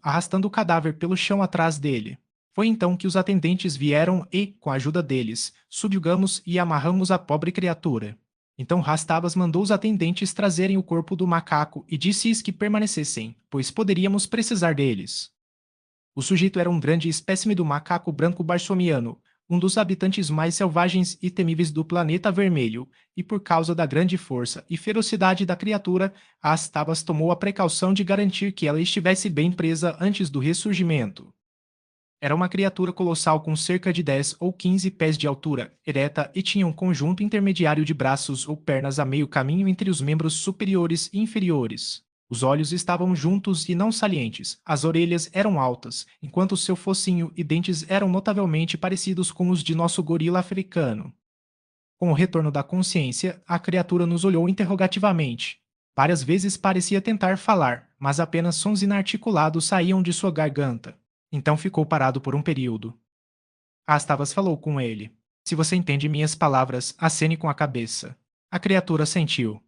arrastando o cadáver pelo chão atrás dele. Foi então que os atendentes vieram e, com a ajuda deles, subjugamos e amarramos a pobre criatura. Então Rastabas mandou os atendentes trazerem o corpo do macaco e disse-lhes que permanecessem, pois poderíamos precisar deles. O sujeito era um grande espécime do macaco branco barsomiano, um dos habitantes mais selvagens e temíveis do planeta vermelho, e por causa da grande força e ferocidade da criatura, Astabas tomou a precaução de garantir que ela estivesse bem presa antes do ressurgimento. Era uma criatura colossal com cerca de 10 ou 15 pés de altura, ereta e tinha um conjunto intermediário de braços ou pernas a meio caminho entre os membros superiores e inferiores. Os olhos estavam juntos e não salientes, as orelhas eram altas, enquanto seu focinho e dentes eram notavelmente parecidos com os de nosso gorila africano. Com o retorno da consciência, a criatura nos olhou interrogativamente. Várias vezes parecia tentar falar, mas apenas sons inarticulados saíam de sua garganta. Então ficou parado por um período. Astavas falou com ele. Se você entende minhas palavras, acene com a cabeça. A criatura sentiu.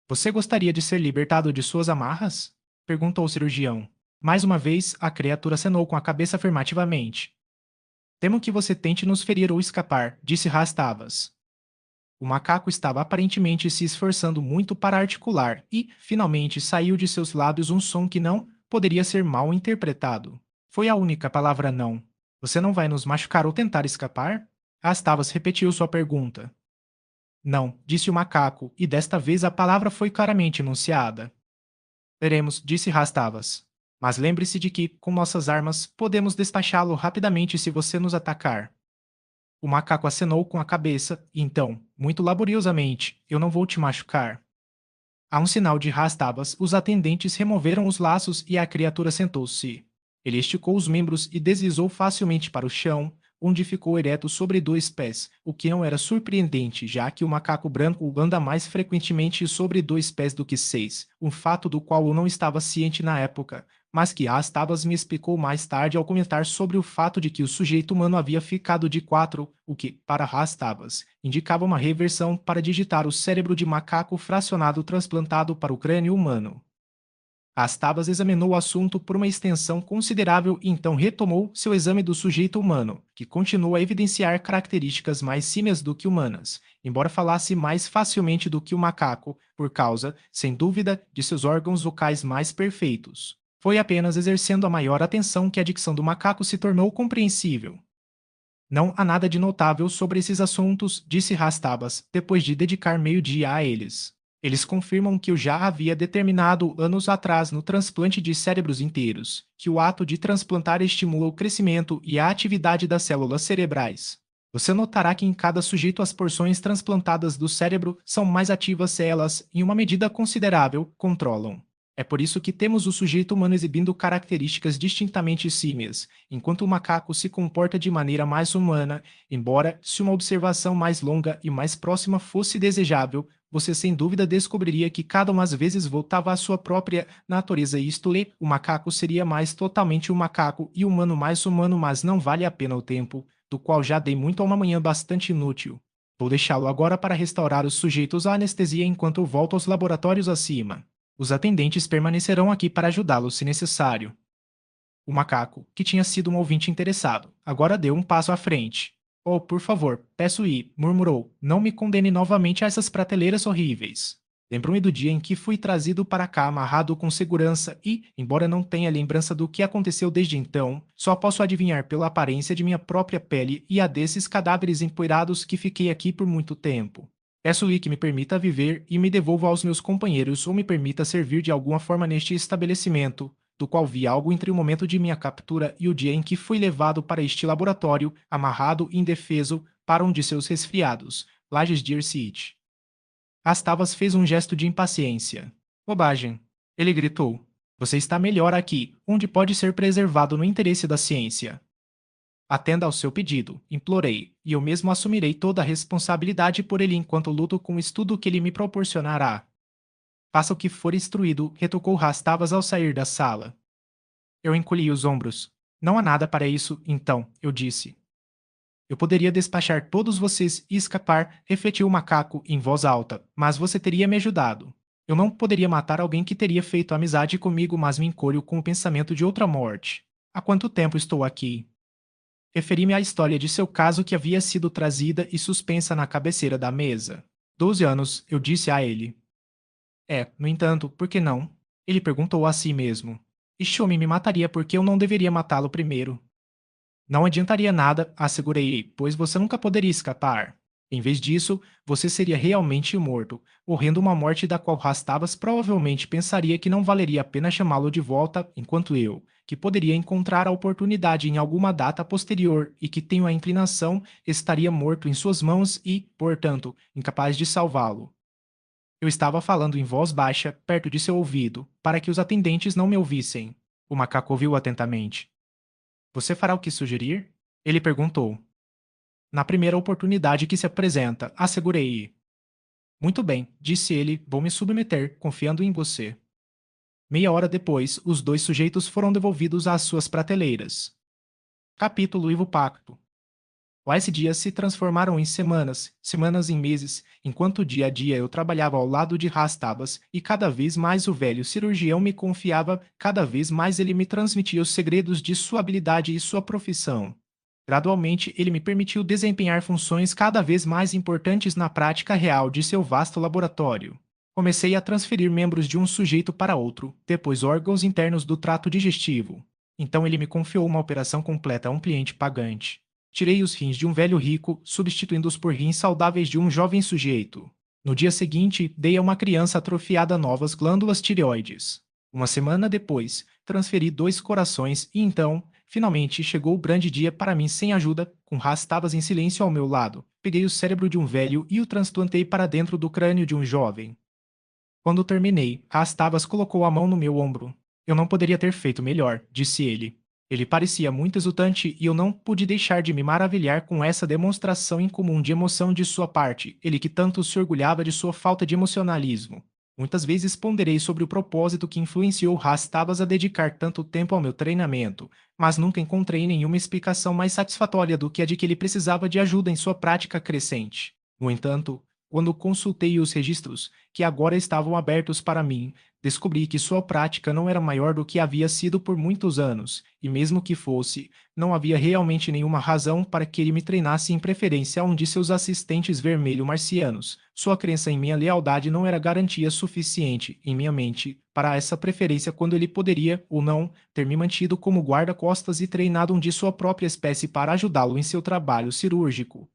Você gostaria de ser libertado de suas amarras? Perguntou o cirurgião. Mais uma vez, a criatura acenou com a cabeça afirmativamente. Temo que você tente nos ferir ou escapar, disse Rastavas. O macaco estava aparentemente se esforçando muito para articular e, finalmente, saiu de seus lábios um som que não poderia ser mal interpretado. Foi a única palavra não. Você não vai nos machucar ou tentar escapar? Rastavas repetiu sua pergunta. Não, disse o macaco, e desta vez a palavra foi claramente enunciada. Veremos, disse Rastavas. Mas lembre-se de que, com nossas armas, podemos despachá-lo rapidamente se você nos atacar. O macaco acenou com a cabeça, e então, muito laboriosamente, eu não vou te machucar. A um sinal de Rastabas, os atendentes removeram os laços e a criatura sentou-se. Ele esticou os membros e deslizou facilmente para o chão, onde ficou ereto sobre 2 pés, o que não era surpreendente, já que o macaco branco anda mais frequentemente sobre 2 pés do que 6, um fato do qual eu não estava ciente na época, mas que Rastabas me explicou mais tarde ao comentar sobre o fato de que o sujeito humano havia ficado de 4, o que, para Rastabas, indicava uma reversão para digitar o cérebro de macaco fracionado transplantado para o crânio humano. Rastabas examinou o assunto por uma extensão considerável e então retomou seu exame do sujeito humano, que continua a evidenciar características mais símias do que humanas, embora falasse mais facilmente do que o macaco, por causa, sem dúvida, de seus órgãos vocais mais perfeitos. Foi apenas exercendo a maior atenção que a dicção do macaco se tornou compreensível. Não há nada de notável sobre esses assuntos, disse Rastabas, depois de dedicar meio-dia a eles. Eles confirmam que eu já havia determinado anos atrás no transplante de cérebros inteiros, que o ato de transplantar estimula o crescimento e a atividade das células cerebrais. Você notará que em cada sujeito as porções transplantadas do cérebro são mais ativas se elas, em uma medida considerável, controlam. É por isso que temos o sujeito humano exibindo características distintamente símias, enquanto o macaco se comporta de maneira mais humana, embora, se uma observação mais longa e mais próxima fosse desejável, você sem dúvida descobriria que cada uma às vezes voltava à sua própria natureza, isto é, o macaco seria mais totalmente um macaco e o humano mais humano, mas não vale a pena o tempo, do qual já dei muito a uma manhã bastante inútil. Vou deixá-lo agora para restaurar os sujeitos à anestesia enquanto eu volto aos laboratórios acima. Os atendentes permanecerão aqui para ajudá-lo se necessário. O macaco, que tinha sido um ouvinte interessado, agora deu um passo à frente. Oh, por favor, peço e, murmurou, não me condene novamente a essas prateleiras horríveis. Lembro-me do dia em que fui trazido para cá amarrado com segurança e, embora não tenha lembrança do que aconteceu desde então, só posso adivinhar pela aparência de minha própria pele e a desses cadáveres empoeirados que fiquei aqui por muito tempo. Peço-lhe que me permita viver e me devolva aos meus companheiros ou me permita servir de alguma forma neste estabelecimento, do qual vi algo entre o momento de minha captura e o dia em que fui levado para este laboratório, amarrado e indefeso, para um de seus resfriados, Lages Deer City. Astavas fez um gesto de impaciência. Bobagem. Ele gritou. Você está melhor aqui, onde pode ser preservado no interesse da ciência. Atenda ao seu pedido, implorei, e eu mesmo assumirei toda a responsabilidade por ele enquanto luto com o estudo que ele me proporcionará. Faça o que for instruído, retrucou Rastavas ao sair da sala. Eu encolhi os ombros. Não há nada para isso, então, eu disse. Eu poderia despachar todos vocês e escapar, refletiu o macaco em voz alta, mas você teria me ajudado. Eu não poderia matar alguém que teria feito amizade comigo, mas me encolho com o pensamento de outra morte. Há quanto tempo estou aqui? Referi-me à história de seu caso que havia sido trazida e suspensa na cabeceira da mesa. 12 anos, eu disse a ele. No entanto, por que não? Ele perguntou a si mesmo. Este homem me mataria porque eu não deveria matá-lo primeiro. Não adiantaria nada, assegurei, pois você nunca poderia escapar. Em vez disso, você seria realmente morto, morrendo uma morte da qual Rastavas provavelmente pensaria que não valeria a pena chamá-lo de volta, enquanto eu, que poderia encontrar a oportunidade em alguma data posterior e que tenho a inclinação, estaria morto em suas mãos e, portanto, incapaz de salvá-lo. Eu estava falando em voz baixa, perto de seu ouvido, para que os atendentes não me ouvissem. O macaco ouviu atentamente. Você fará o que sugerir? Ele perguntou. Na primeira oportunidade que se apresenta, assegurei. Muito bem, disse ele, vou me submeter, confiando em você. Meia hora depois, os dois sujeitos foram devolvidos às suas prateleiras. Capítulo Ivo Pacto. Quais dias se transformaram em semanas, semanas em meses, enquanto dia a dia eu trabalhava ao lado de Rastabas e cada vez mais o velho cirurgião me confiava, cada vez mais ele me transmitia os segredos de sua habilidade e sua profissão. Gradualmente, ele me permitiu desempenhar funções cada vez mais importantes na prática real de seu vasto laboratório. Comecei a transferir membros de um sujeito para outro, depois órgãos internos do trato digestivo. Então ele me confiou uma operação completa a um cliente pagante. Tirei os rins de um velho rico, substituindo-os por rins saudáveis de um jovem sujeito. No dia seguinte, dei a uma criança atrofiada novas glândulas tireoides. Uma semana depois, transferi 2 corações e então, finalmente, chegou o grande dia para mim sem ajuda, com Rastavas em silêncio ao meu lado. Peguei o cérebro de um velho e o transplantei para dentro do crânio de um jovem. Quando terminei, Rastavas colocou a mão no meu ombro. Eu não poderia ter feito melhor, disse ele. Ele parecia muito exultante e eu não pude deixar de me maravilhar com essa demonstração incomum de emoção de sua parte, ele que tanto se orgulhava de sua falta de emocionalismo. Muitas vezes ponderei sobre o propósito que influenciou Rastabas a dedicar tanto tempo ao meu treinamento, mas nunca encontrei nenhuma explicação mais satisfatória do que a de que ele precisava de ajuda em sua prática crescente. No entanto, quando consultei os registros, que agora estavam abertos para mim, descobri que sua prática não era maior do que havia sido por muitos anos, e mesmo que fosse, não havia realmente nenhuma razão para que ele me treinasse em preferência a um de seus assistentes vermelho-marcianos. Sua crença em minha lealdade não era garantia suficiente, em minha mente, para essa preferência quando ele poderia, ou não, ter me mantido como guarda-costas e treinado um de sua própria espécie para ajudá-lo em seu trabalho cirúrgico.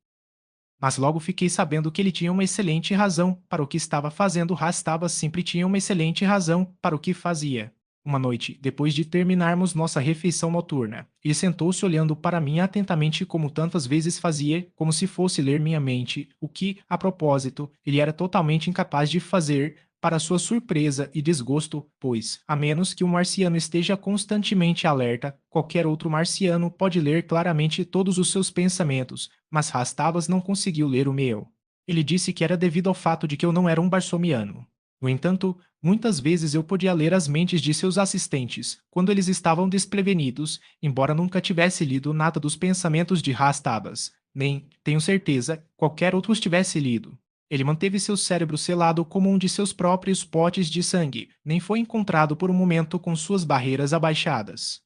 Mas logo fiquei sabendo que ele tinha uma excelente razão para o que estava fazendo. Rastava sempre tinha uma excelente razão para o que fazia. Uma noite, depois de terminarmos nossa refeição noturna, ele sentou-se olhando para mim atentamente como tantas vezes fazia, como se fosse ler minha mente, o que, a propósito, ele era totalmente incapaz de fazer, para sua surpresa e desgosto, pois, a menos que um marciano esteja constantemente alerta, qualquer outro marciano pode ler claramente todos os seus pensamentos, mas Rastavas não conseguiu ler o meu. Ele disse que era devido ao fato de que eu não era um barsomiano. No entanto, muitas vezes eu podia ler as mentes de seus assistentes, quando eles estavam desprevenidos, embora nunca tivesse lido nada dos pensamentos de Rastavas, nem, tenho certeza, qualquer outro os tivesse lido. Ele manteve seu cérebro selado como um de seus próprios potes de sangue, nem foi encontrado por um momento com suas barreiras abaixadas.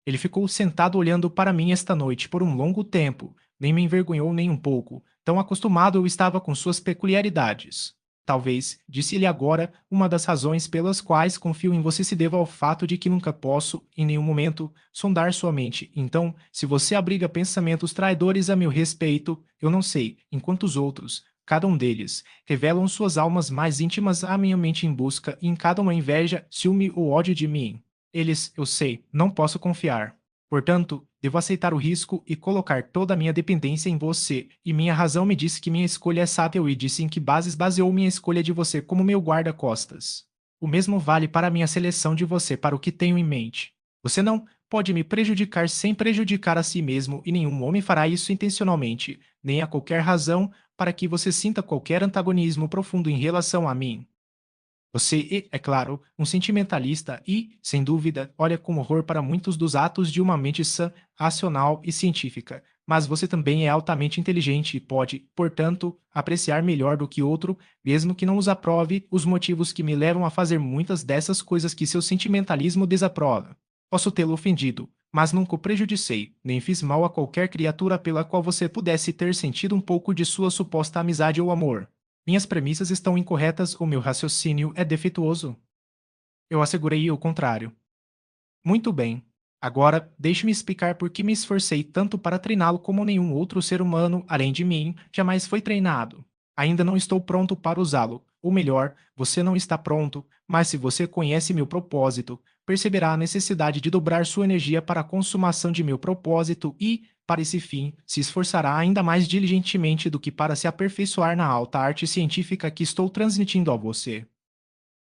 Ele ficou sentado olhando para mim esta noite por um longo tempo, nem me envergonhou nem um pouco, tão acostumado eu estava com suas peculiaridades. Talvez, disse-lhe agora, uma das razões pelas quais confio em você se deva ao fato de que nunca posso, em nenhum momento, sondar sua mente. Então, se você abriga pensamentos traidores a meu respeito, eu não sei, enquanto os outros, cada um deles, revelam suas almas mais íntimas à minha mente em busca, e em cada uma inveja, ciúme ou ódio de mim. Eles, eu sei, não posso confiar. Portanto, devo aceitar o risco e colocar toda a minha dependência em você, e minha razão me disse que minha escolha é sábia e disse em que bases baseou minha escolha de você como meu guarda-costas. O mesmo vale para a minha seleção de você para o que tenho em mente. Você não pode me prejudicar sem prejudicar a si mesmo e nenhum homem fará isso intencionalmente, nem há qualquer razão para que você sinta qualquer antagonismo profundo em relação a mim. Você é claro, um sentimentalista e, sem dúvida, olha com horror para muitos dos atos de uma mente sã, racional e científica. Mas você também é altamente inteligente e pode, portanto, apreciar melhor do que outro, mesmo que não os aprove, os motivos que me levam a fazer muitas dessas coisas que seu sentimentalismo desaprova. Posso tê-lo ofendido, mas nunca o prejudicei, nem fiz mal a qualquer criatura pela qual você pudesse ter sentido um pouco de sua suposta amizade ou amor. Minhas premissas estão incorretas ou meu raciocínio é defeituoso? Eu assegurei o contrário. Muito bem. Agora, deixe-me explicar por que me esforcei tanto para treiná-lo como nenhum outro ser humano, além de mim, jamais foi treinado. Ainda não estou pronto para usá-lo. Ou melhor, você não está pronto, mas se você conhece meu propósito, perceberá a necessidade de dobrar sua energia para a consumação de meu propósito e, para esse fim, se esforçará ainda mais diligentemente do que para se aperfeiçoar na alta arte científica que estou transmitindo a você.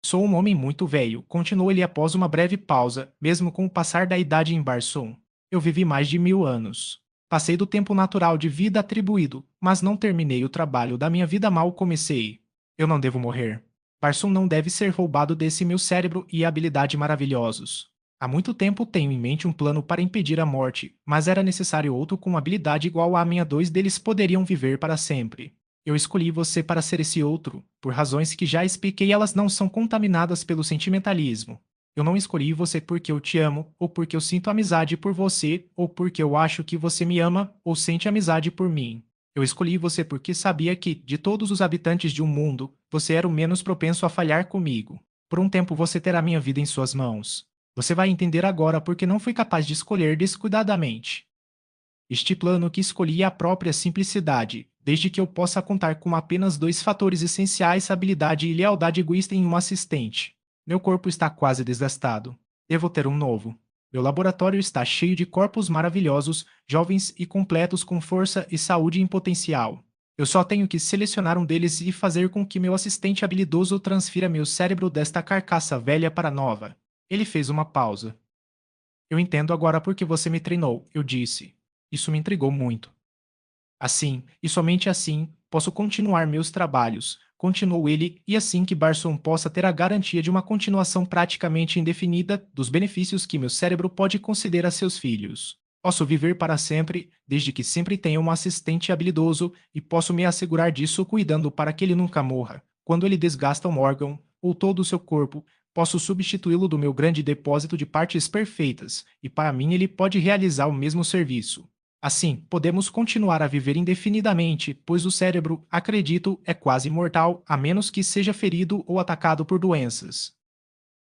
Sou um homem muito velho, continuou ele após uma breve pausa, mesmo com o passar da idade em Barsoom. Eu vivi mais de 1000 anos. Passei do tempo natural de vida atribuído, mas não terminei o trabalho da minha vida mal comecei. Eu não devo morrer. Barsoom não deve ser roubado desse meu cérebro e habilidade maravilhosos. Há muito tempo tenho em mente um plano para impedir a morte, mas era necessário outro com habilidade igual à minha. Dois deles poderiam viver para sempre. Eu escolhi você para ser esse outro, por razões que já expliquei, elas não são contaminadas pelo sentimentalismo. Eu não escolhi você porque eu te amo, ou porque eu sinto amizade por você, ou porque eu acho que você me ama ou sente amizade por mim. Eu escolhi você porque sabia que, de todos os habitantes de um mundo, você era o menos propenso a falhar comigo. Por um tempo você terá minha vida em suas mãos. Você vai entender agora porque não fui capaz de escolher descuidadamente. Este plano que escolhi é a própria simplicidade, desde que eu possa contar com apenas dois fatores essenciais: habilidade e lealdade egoísta em um assistente. Meu corpo está quase desgastado. Devo ter um novo. Meu laboratório está cheio de corpos maravilhosos, jovens e completos com força e saúde em potencial. Eu só tenho que selecionar um deles e fazer com que meu assistente habilidoso transfira meu cérebro desta carcaça velha para nova. Ele fez uma pausa. Eu entendo agora por que você me treinou, eu disse. Isso me intrigou muito. Assim, e somente assim, posso continuar meus trabalhos, continuou ele, e assim que Barson possa ter a garantia de uma continuação praticamente indefinida dos benefícios que meu cérebro pode conceder a seus filhos. Posso viver para sempre, desde que sempre tenha um assistente habilidoso, e posso me assegurar disso cuidando para que ele nunca morra. Quando ele desgasta um órgão, ou todo o seu corpo, posso substituí-lo do meu grande depósito de partes perfeitas, e para mim ele pode realizar o mesmo serviço. Assim, podemos continuar a viver indefinidamente, pois o cérebro, acredito, é quase imortal a menos que seja ferido ou atacado por doenças.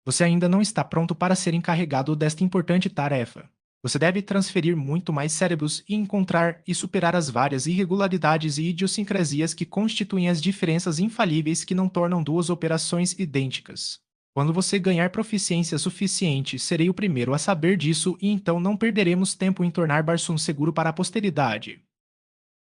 Você ainda não está pronto para ser encarregado desta importante tarefa. Você deve transferir muito mais cérebros e encontrar e superar as várias irregularidades e idiosincrasias que constituem as diferenças infalíveis que não tornam duas operações idênticas. Quando você ganhar proficiência suficiente, serei o primeiro a saber disso e então não perderemos tempo em tornar Barsum seguro para a posteridade.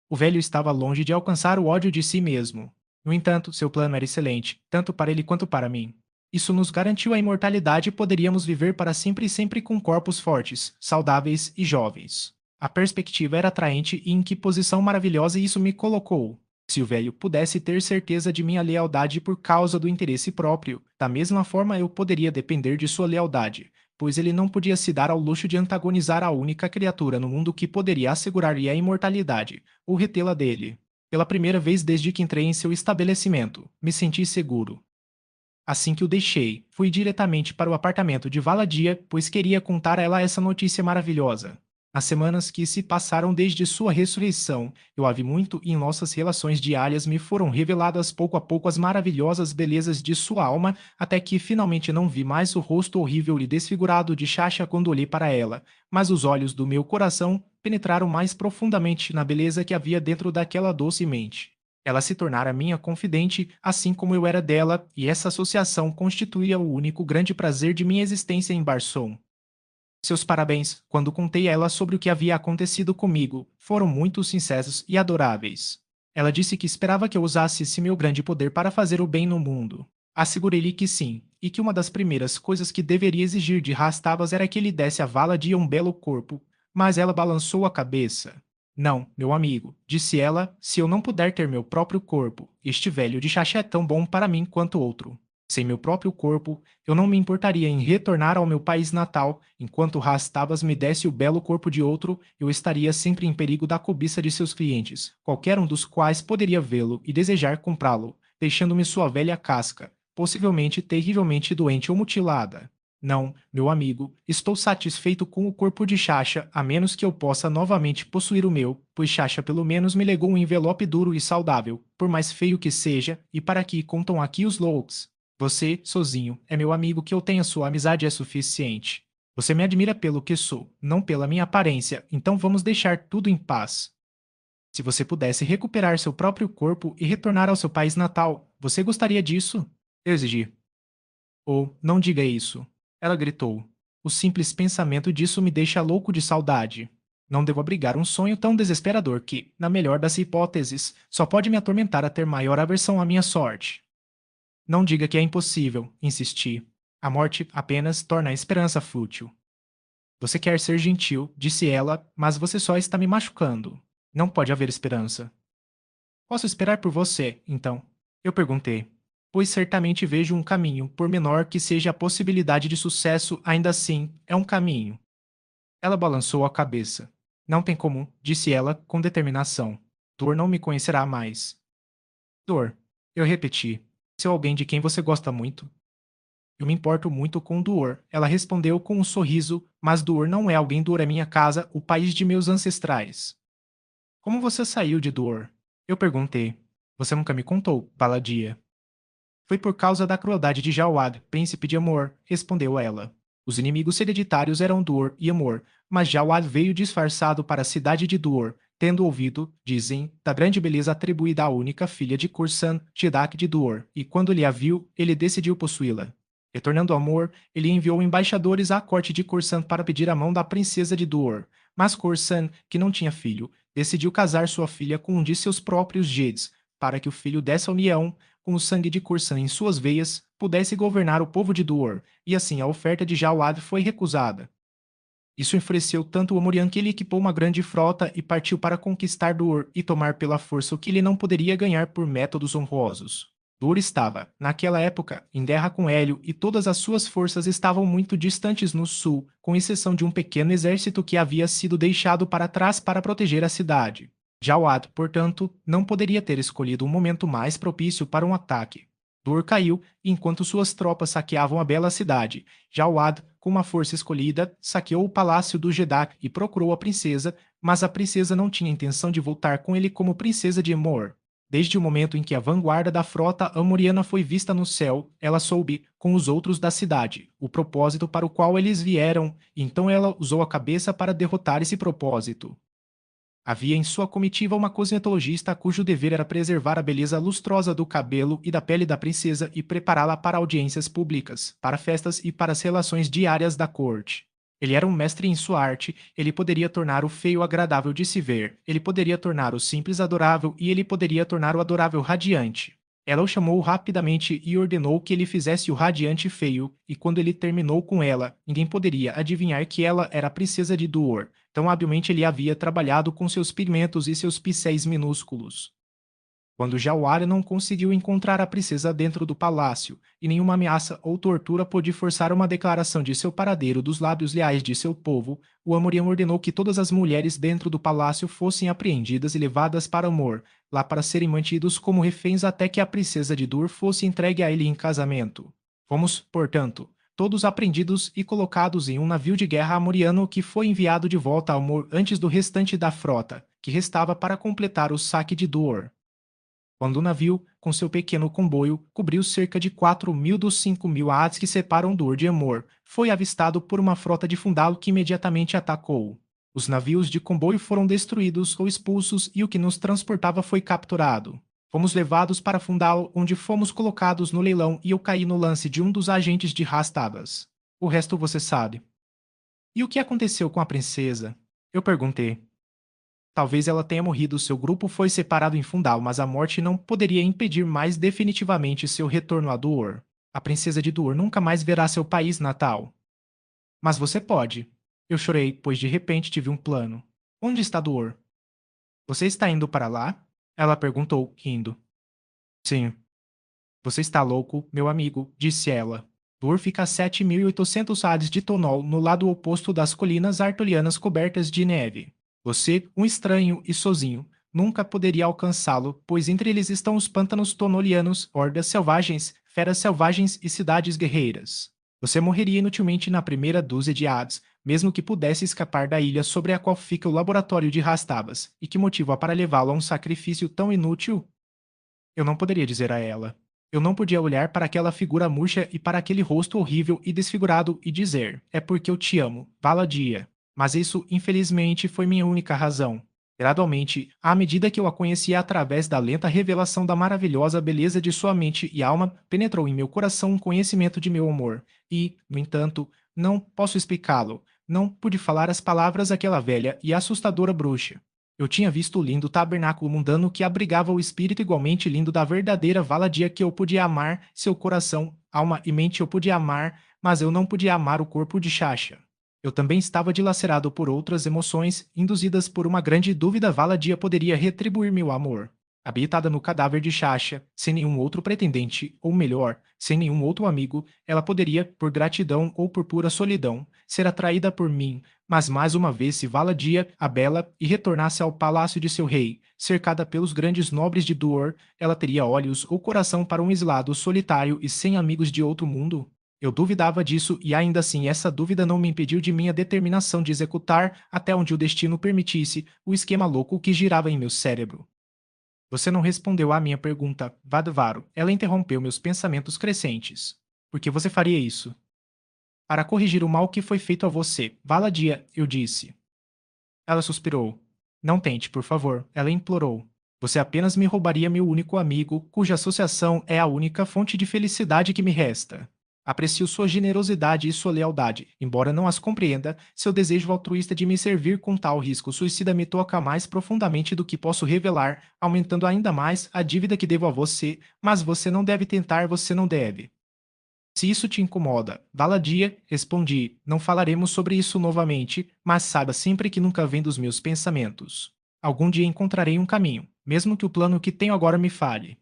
O velho estava longe de alcançar o ódio de si mesmo. No entanto, seu plano era excelente, tanto para ele quanto para mim. Isso nos garantiu a imortalidade e poderíamos viver para sempre e sempre com corpos fortes, saudáveis e jovens. A perspectiva era atraente e em que posição maravilhosa isso me colocou. Se o velho pudesse ter certeza de minha lealdade por causa do interesse próprio, da mesma forma eu poderia depender de sua lealdade, pois ele não podia se dar ao luxo de antagonizar a única criatura no mundo que poderia assegurar-lhe a imortalidade, ou retê-la dele. Pela primeira vez desde que entrei em seu estabelecimento, me senti seguro. Assim que o deixei, fui diretamente para o apartamento de Valadia, pois queria contar a ela essa notícia maravilhosa. As semanas que se passaram desde sua ressurreição, eu a vi muito e em nossas relações diárias me foram reveladas pouco a pouco as maravilhosas belezas de sua alma, até que finalmente não vi mais o rosto horrível e desfigurado de Chacha quando olhei para ela, mas os olhos do meu coração penetraram mais profundamente na beleza que havia dentro daquela doce mente. Ela se tornara minha confidente, assim como eu era dela, e essa associação constituía o único grande prazer de minha existência em Barsom. Seus parabéns, quando contei a ela sobre o que havia acontecido comigo, foram muito sinceros e adoráveis. Ela disse que esperava que eu usasse esse meu grande poder para fazer o bem no mundo. Assegurei-lhe que sim, e que uma das primeiras coisas que deveria exigir de Rastavas era que ele desse a Valadia um belo corpo, mas ela balançou a cabeça. Não, meu amigo, disse ela, se eu não puder ter meu próprio corpo, este velho de Xaxé é tão bom para mim quanto outro. Sem meu próprio corpo, eu não me importaria em retornar ao meu país natal, enquanto Rastabas me desse o belo corpo de outro, eu estaria sempre em perigo da cobiça de seus clientes, qualquer um dos quais poderia vê-lo e desejar comprá-lo, deixando-me sua velha casca, possivelmente terrivelmente doente ou mutilada. Não, meu amigo, estou satisfeito com o corpo de Chacha, a menos que eu possa novamente possuir o meu, pois Chacha pelo menos me legou um envelope duro e saudável, por mais feio que seja, e para que contam aqui os loucos. Você, sozinho, é meu amigo que eu tenha sua amizade é suficiente. Você me admira pelo que sou, não pela minha aparência, então vamos deixar tudo em paz. Se você pudesse recuperar seu próprio corpo e retornar ao seu país natal, você gostaria disso? Eu exigi. Ou, não diga isso. Ela gritou. O simples pensamento disso me deixa louco de saudade. Não devo abrigar um sonho tão desesperador que, na melhor das hipóteses, só pode me atormentar a ter maior aversão à minha sorte. Não diga que é impossível, insisti. A morte apenas torna a esperança fútil. Você quer ser gentil, disse ela, mas você só está me machucando. Não pode haver esperança. Posso esperar por você, então? Eu perguntei. Pois certamente vejo um caminho, por menor que seja a possibilidade de sucesso, ainda assim, é um caminho. Ela balançou a cabeça. Não tem como, disse ela com determinação. Dor não me conhecerá mais. Dor. Eu repeti. Seu alguém de quem você gosta muito? Eu me importo muito com Duor. Ela respondeu com um sorriso, mas Duor não é alguém. Duor é minha casa, o país de meus ancestrais. Como você saiu de Duor? Eu perguntei. Você nunca me contou, Baladia. Foi por causa da crueldade de Jawad, príncipe de Amor, respondeu ela. Os inimigos hereditários eram Duor e Amor, mas Jawad veio disfarçado para a cidade de Duor, tendo ouvido, dizem, da grande beleza atribuída à única filha de Kursan, Tidak de Duor, e quando ele a viu, ele decidiu possuí-la. Retornando ao Amor, ele enviou embaixadores à corte de Kursan para pedir a mão da princesa de Duor, mas Kursan, que não tinha filho, decidiu casar sua filha com um de seus próprios Jeds, para que o filho dessa união, com o sangue de Cursan em suas veias, pudesse governar o povo de Duor, e assim a oferta de Jawad foi recusada. Isso enfureceu tanto o Amorian que ele equipou uma grande frota e partiu para conquistar Duor e tomar pela força o que ele não poderia ganhar por métodos honrosos. Duor estava, naquela época, em guerra com Hélio e todas as suas forças estavam muito distantes no sul, com exceção de um pequeno exército que havia sido deixado para trás para proteger a cidade. Jawad, portanto, não poderia ter escolhido um momento mais propício para um ataque. Dur caiu enquanto suas tropas saqueavam a bela cidade. Jawad, com uma força escolhida, saqueou o palácio do Jeddak e procurou a princesa, mas a princesa não tinha intenção de voltar com ele como princesa de Emor. Desde o momento em que a vanguarda da frota amoriana foi vista no céu, ela soube, com os outros da cidade, o propósito para o qual eles vieram, e então ela usou a cabeça para derrotar esse propósito. Havia em sua comitiva uma cosmetologista cujo dever era preservar a beleza lustrosa do cabelo e da pele da princesa e prepará-la para audiências públicas, para festas e para as relações diárias da corte. Ele era um mestre em sua arte, ele poderia tornar o feio agradável de se ver, ele poderia tornar o simples adorável e ele poderia tornar o adorável radiante. Ela o chamou rapidamente e ordenou que ele fizesse o radiante feio, e quando ele terminou com ela, ninguém poderia adivinhar que ela era a princesa de Duor. Tão habilmente ele havia trabalhado com seus pigmentos e seus pincéis minúsculos. Quando Jawara não conseguiu encontrar a princesa dentro do palácio, e nenhuma ameaça ou tortura pôde forçar uma declaração de seu paradeiro dos lábios leais de seu povo, o Amorian ordenou que todas as mulheres dentro do palácio fossem apreendidas e levadas para Amor, lá para serem mantidos como reféns até que a princesa de Dur fosse entregue a ele em casamento. Fomos, portanto, todos apreendidos e colocados em um navio de guerra amoriano que foi enviado de volta a Amor antes do restante da frota, que restava para completar o saque de Dur. Quando o navio, com seu pequeno comboio, cobriu cerca de 4.000 dos 5.000 ades que separam Dur de Amor, foi avistado por uma frota de Fundalo que imediatamente atacou. Os navios de comboio foram destruídos ou expulsos e o que nos transportava foi capturado. Fomos levados para Fundalo, onde fomos colocados no leilão e eu caí no lance de um dos agentes de Rastabas. O resto você sabe. E o que aconteceu com a princesa? Eu perguntei. Talvez ela tenha morrido, seu grupo foi separado em Fundal, mas a morte não poderia impedir mais definitivamente seu retorno a Duor. A princesa de Duor nunca mais verá seu país natal. Mas você pode. Eu chorei, pois de repente tive um plano. Onde está Duor? Você está indo para lá? Ela perguntou, rindo. Sim. Você está louco, meu amigo, disse ela. Dur fica a 7.800 ades de Tonol no lado oposto das colinas arturianas cobertas de neve. Você, um estranho e sozinho, nunca poderia alcançá-lo, pois entre eles estão os pântanos tonolianos, hordas selvagens, feras selvagens e cidades guerreiras. Você morreria inutilmente na primeira dúzia de Hades, mesmo que pudesse escapar da ilha sobre a qual fica o laboratório de Rastabas, e que motiva para levá-lo a um sacrifício tão inútil? Eu não poderia dizer a ela. Eu não podia olhar para aquela figura murcha e para aquele rosto horrível e desfigurado e dizer: é porque eu te amo, Valadia. Mas isso, infelizmente, foi minha única razão. Gradualmente, à medida que eu a conhecia através da lenta revelação da maravilhosa beleza de sua mente e alma, penetrou em meu coração um conhecimento de meu amor. E, no entanto, não posso explicá-lo. Não pude falar as palavras àquela velha e assustadora bruxa. Eu tinha visto o lindo tabernáculo mundano que abrigava o espírito igualmente lindo da verdadeira Valadia que eu podia amar, seu coração, alma e mente eu podia amar, mas eu não podia amar o corpo de Shasha. Eu também estava dilacerado por outras emoções, induzidas por uma grande dúvida Valadia poderia retribuir meu amor. Habitada no cadáver de Shasha, sem nenhum outro pretendente, ou melhor, sem nenhum outro amigo, ela poderia, por gratidão ou por pura solidão, ser atraída por mim, mas mais uma vez se Valadia, a bela, e retornasse ao palácio de seu rei, cercada pelos grandes nobres de Duor, ela teria olhos ou coração para um exilado solitário e sem amigos de outro mundo? Eu duvidava disso e ainda assim essa dúvida não me impediu de minha determinação de executar, até onde o destino permitisse, o esquema louco que girava em meu cérebro. Você não respondeu à minha pergunta, Vadvaro. Ela interrompeu meus pensamentos crescentes. Por que você faria isso? Para corrigir o mal que foi feito a você, Valadia, eu disse. Ela suspirou. Não tente, por favor, ela implorou. Você apenas me roubaria meu único amigo, cuja associação é a única fonte de felicidade que me resta. Aprecio sua generosidade e sua lealdade, embora não as compreenda, seu desejo altruísta de me servir com tal risco suicida me toca mais profundamente do que posso revelar, aumentando ainda mais a dívida que devo a você, mas você não deve tentar, você não deve. Se isso te incomoda, Valadia, respondi, não falaremos sobre isso novamente, mas saiba sempre que nunca vem dos meus pensamentos. Algum dia encontrarei um caminho, mesmo que o plano que tenho agora me falhe.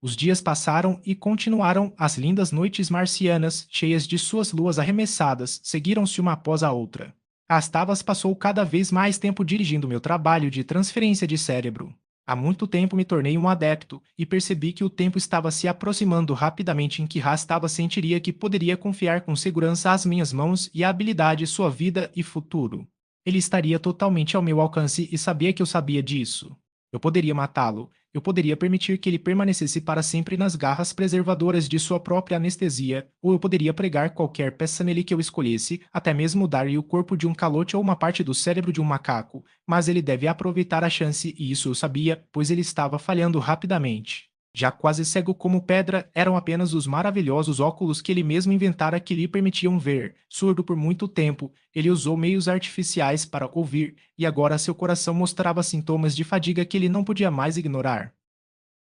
Os dias passaram e continuaram as lindas noites marcianas, cheias de suas luas arremessadas, seguiram-se uma após a outra. Astavas passou cada vez mais tempo dirigindo meu trabalho de transferência de cérebro. Há muito tempo me tornei um adepto e percebi que o tempo estava se aproximando rapidamente em que Rastava sentiria que poderia confiar com segurança às minhas mãos e à habilidade sua vida e futuro. Ele estaria totalmente ao meu alcance e sabia que eu sabia disso. Eu poderia matá-lo, eu poderia permitir que ele permanecesse para sempre nas garras preservadoras de sua própria anestesia, ou eu poderia pregar qualquer peça nele que eu escolhesse, até mesmo dar-lhe o corpo de um calote ou uma parte do cérebro de um macaco, mas ele deve aproveitar a chance e isso eu sabia, pois ele estava falhando rapidamente. Já quase cego como pedra, eram apenas os maravilhosos óculos que ele mesmo inventara que lhe permitiam ver. Surdo por muito tempo, ele usou meios artificiais para ouvir, e agora seu coração mostrava sintomas de fadiga que ele não podia mais ignorar.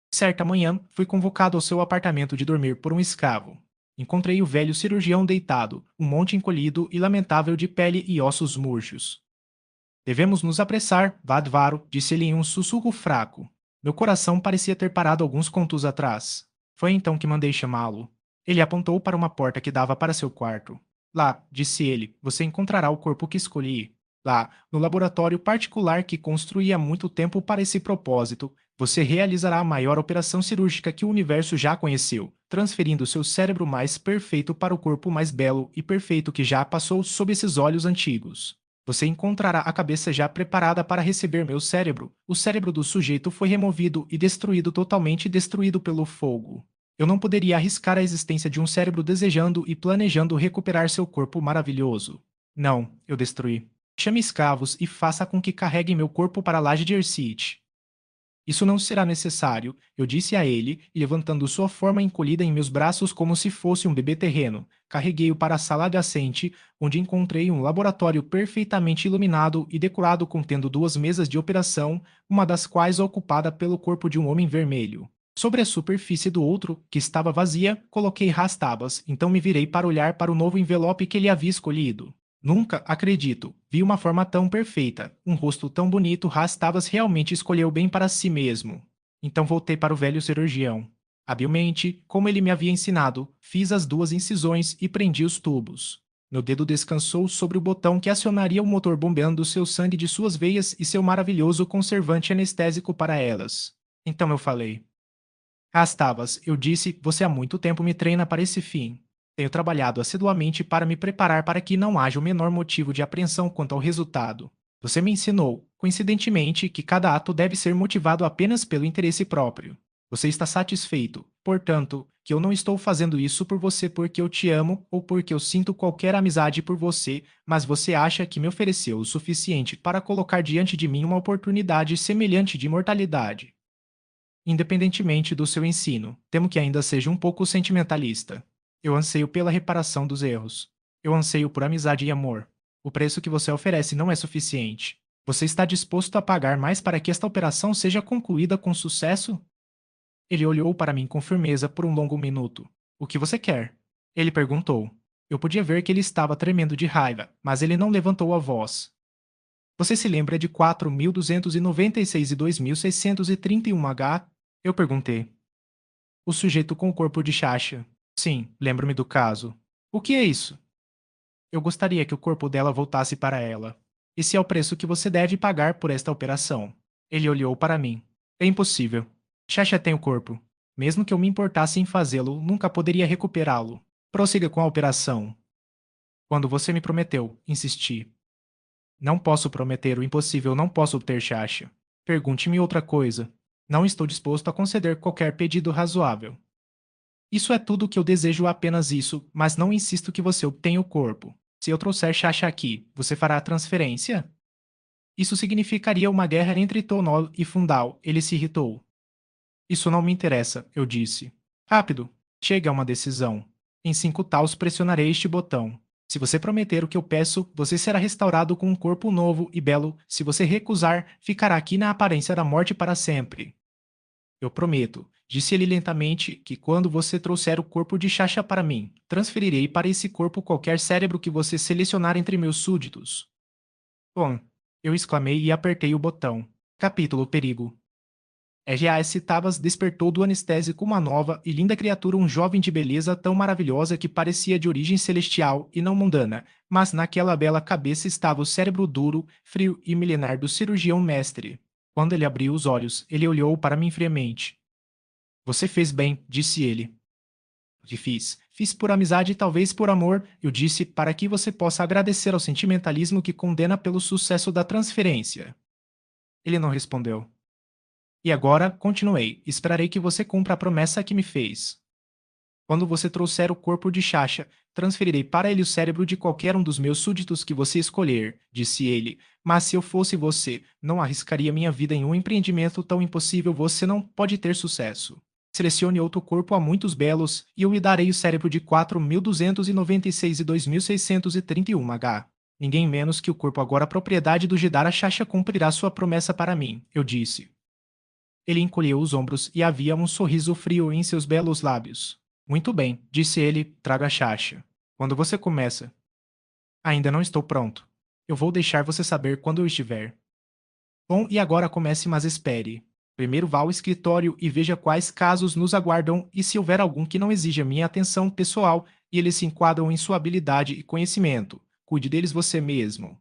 Certa manhã, fui convocado ao seu apartamento de dormir por um escravo. Encontrei o velho cirurgião deitado, um monte encolhido e lamentável de pele e ossos murchos. Devemos nos apressar, Vadvaro, disse ele em um sussurro fraco. Meu coração parecia ter parado alguns contos atrás. Foi então que mandei chamá-lo. Ele apontou para uma porta que dava para seu quarto. Lá, disse ele, você encontrará o corpo que escolhi. Lá, no laboratório particular que construí há muito tempo para esse propósito, você realizará a maior operação cirúrgica que o universo já conheceu, transferindo seu cérebro mais perfeito para o corpo mais belo e perfeito que já passou sob esses olhos antigos. Você encontrará a cabeça já preparada para receber meu cérebro. O cérebro do sujeito foi removido e destruído totalmente destruído pelo fogo. Eu não poderia arriscar a existência de um cérebro desejando e planejando recuperar seu corpo maravilhoso. Não, eu destruí. Chame escravos e faça com que carreguem meu corpo para a laje de Ercite. Isso não será necessário, eu disse a ele, e levantando sua forma encolhida em meus braços como se fosse um bebê terreno, carreguei-o para a sala adjacente, onde encontrei um laboratório perfeitamente iluminado e decorado contendo duas mesas de operação, uma das quais ocupada pelo corpo de um homem vermelho. Sobre a superfície do outro, que estava vazia, coloquei rastabas, então me virei para olhar para o novo envelope que ele havia escolhido. Nunca, acredito, vi uma forma tão perfeita, um rosto tão bonito. Rastavas realmente escolheu bem para si mesmo. Então voltei para o velho cirurgião. Habilmente, como ele me havia ensinado, fiz as 2 incisões e prendi os tubos. Meu dedo descansou sobre o botão que acionaria o motor bombeando seu sangue de suas veias e seu maravilhoso conservante anestésico para elas. Então eu falei: Rastavas, eu disse, você há muito tempo me treina para esse fim. Tenho trabalhado assiduamente para me preparar para que não haja o menor motivo de apreensão quanto ao resultado. Você me ensinou, coincidentemente, que cada ato deve ser motivado apenas pelo interesse próprio. Você está satisfeito, portanto, que eu não estou fazendo isso por você porque eu te amo ou porque eu sinto qualquer amizade por você, mas você acha que me ofereceu o suficiente para colocar diante de mim uma oportunidade semelhante de imortalidade. Independentemente do seu ensino, temo que ainda seja um pouco sentimentalista. Eu anseio pela reparação dos erros. Eu anseio por amizade e amor. O preço que você oferece não é suficiente. Você está disposto a pagar mais para que esta operação seja concluída com sucesso? Ele olhou para mim com firmeza por um longo minuto. O que você quer? Ele perguntou. Eu podia ver que ele estava tremendo de raiva, mas ele não levantou a voz. Você se lembra de 4.296 e 2.631H? Eu perguntei. O sujeito com o corpo de Sasha. Sim, lembro-me do caso. O que é isso? Eu gostaria que o corpo dela voltasse para ela. Esse é o preço que você deve pagar por esta operação. Ele olhou para mim. É impossível. Sasha tem o corpo. Mesmo que eu me importasse em fazê-lo, nunca poderia recuperá-lo. Prossiga com a operação. Quando você me prometeu, insisti. Não posso prometer o impossível, não posso obter Sasha. Pergunte-me outra coisa. Não estou disposto a conceder qualquer pedido razoável. Isso é tudo o que eu desejo, apenas isso, mas não insisto que você obtenha o corpo. Se eu trouxer Sasha aqui, você fará a transferência? Isso significaria uma guerra entre Tonol e Fundal. Ele se irritou. Isso não me interessa, eu disse. Rápido, chegue a uma decisão. Em 5 taus pressionarei este botão. Se você prometer o que eu peço, você será restaurado com um corpo novo e belo. Se você recusar, ficará aqui na aparência da morte para sempre. Eu prometo, disse ele lentamente, que quando você trouxer o corpo de Sasha para mim, transferirei para esse corpo qualquer cérebro que você selecionar entre meus súditos. Bom, eu exclamei e apertei o botão. Capítulo Perigo. R.A.S. Tavas despertou do anestésico uma nova e linda criatura, um jovem de beleza tão maravilhosa que parecia de origem celestial e não mundana, mas naquela bela cabeça estava o cérebro duro, frio e milenar do cirurgião mestre. Quando ele abriu os olhos, ele olhou para mim friamente. Você fez bem, disse ele. O que fiz? Fiz por amizade e talvez por amor, eu disse, para que você possa agradecer ao sentimentalismo que condena pelo sucesso da transferência. Ele não respondeu. E agora, continuei, esperarei que você cumpra a promessa que me fez. Quando você trouxer o corpo de Sasha, transferirei para ele o cérebro de qualquer um dos meus súditos que você escolher, disse ele. Mas se eu fosse você, não arriscaria minha vida em um empreendimento tão impossível, você não pode ter sucesso. Selecione outro corpo há muitos belos, e eu lhe darei o cérebro de 4.296 e 2.631H. Ninguém menos que o corpo agora propriedade do Jidara Sasha cumprirá sua promessa para mim, eu disse. Ele encolheu os ombros e havia um sorriso frio em seus belos lábios. Muito bem, disse ele, traga a Sasha. Quando você começa? Ainda não estou pronto. Eu vou deixar você saber quando eu estiver. Bom, e agora comece, mas espere. Primeiro vá ao escritório e veja quais casos nos aguardam e se houver algum que não exija minha atenção pessoal e eles se enquadram em sua habilidade e conhecimento. Cuide deles você mesmo.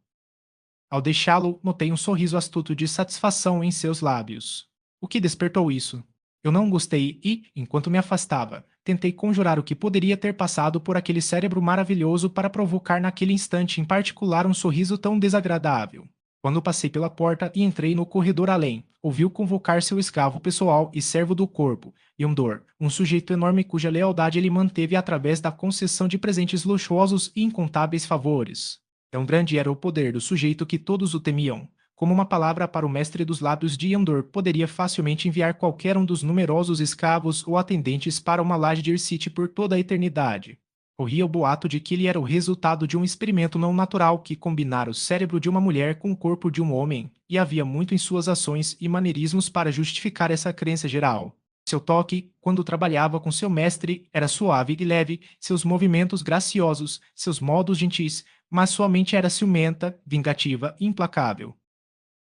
Ao deixá-lo, notei um sorriso astuto de satisfação em seus lábios. O que despertou isso? Eu não gostei e, enquanto me afastava, tentei conjurar o que poderia ter passado por aquele cérebro maravilhoso para provocar naquele instante em particular um sorriso tão desagradável. Quando passei pela porta e entrei no corredor além, ouviu convocar seu escravo pessoal e servo do corpo, Yondor, um sujeito enorme cuja lealdade ele manteve através da concessão de presentes luxuosos e incontáveis favores. Tão grande era o poder do sujeito que todos o temiam. Como uma palavra para o mestre dos lábios de Yondor poderia facilmente enviar qualquer um dos numerosos escravos ou atendentes para uma laje de Ircite por toda a eternidade. Corria o boato de que ele era o resultado de um experimento não natural que combinara o cérebro de uma mulher com o corpo de um homem, e havia muito em suas ações e maneirismos para justificar essa crença geral. Seu toque, quando trabalhava com seu mestre, era suave e leve, seus movimentos graciosos, seus modos gentis, mas sua mente era ciumenta, vingativa e implacável.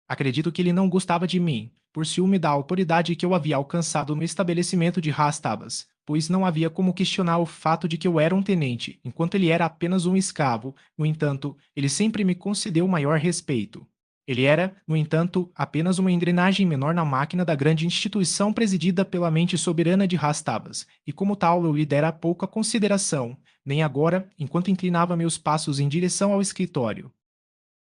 Acredito que ele não gostava de mim, por ciúme da autoridade que eu havia alcançado no estabelecimento de Rastabas, pois não havia como questionar o fato de que eu era um tenente, enquanto ele era apenas um escravo. No entanto, ele sempre me concedeu maior respeito. Ele era, no entanto, apenas uma engrenagem menor na máquina da grande instituição presidida pela mente soberana de Rastabas, e como tal eu lhe dera pouca consideração, nem agora, enquanto inclinava meus passos em direção ao escritório.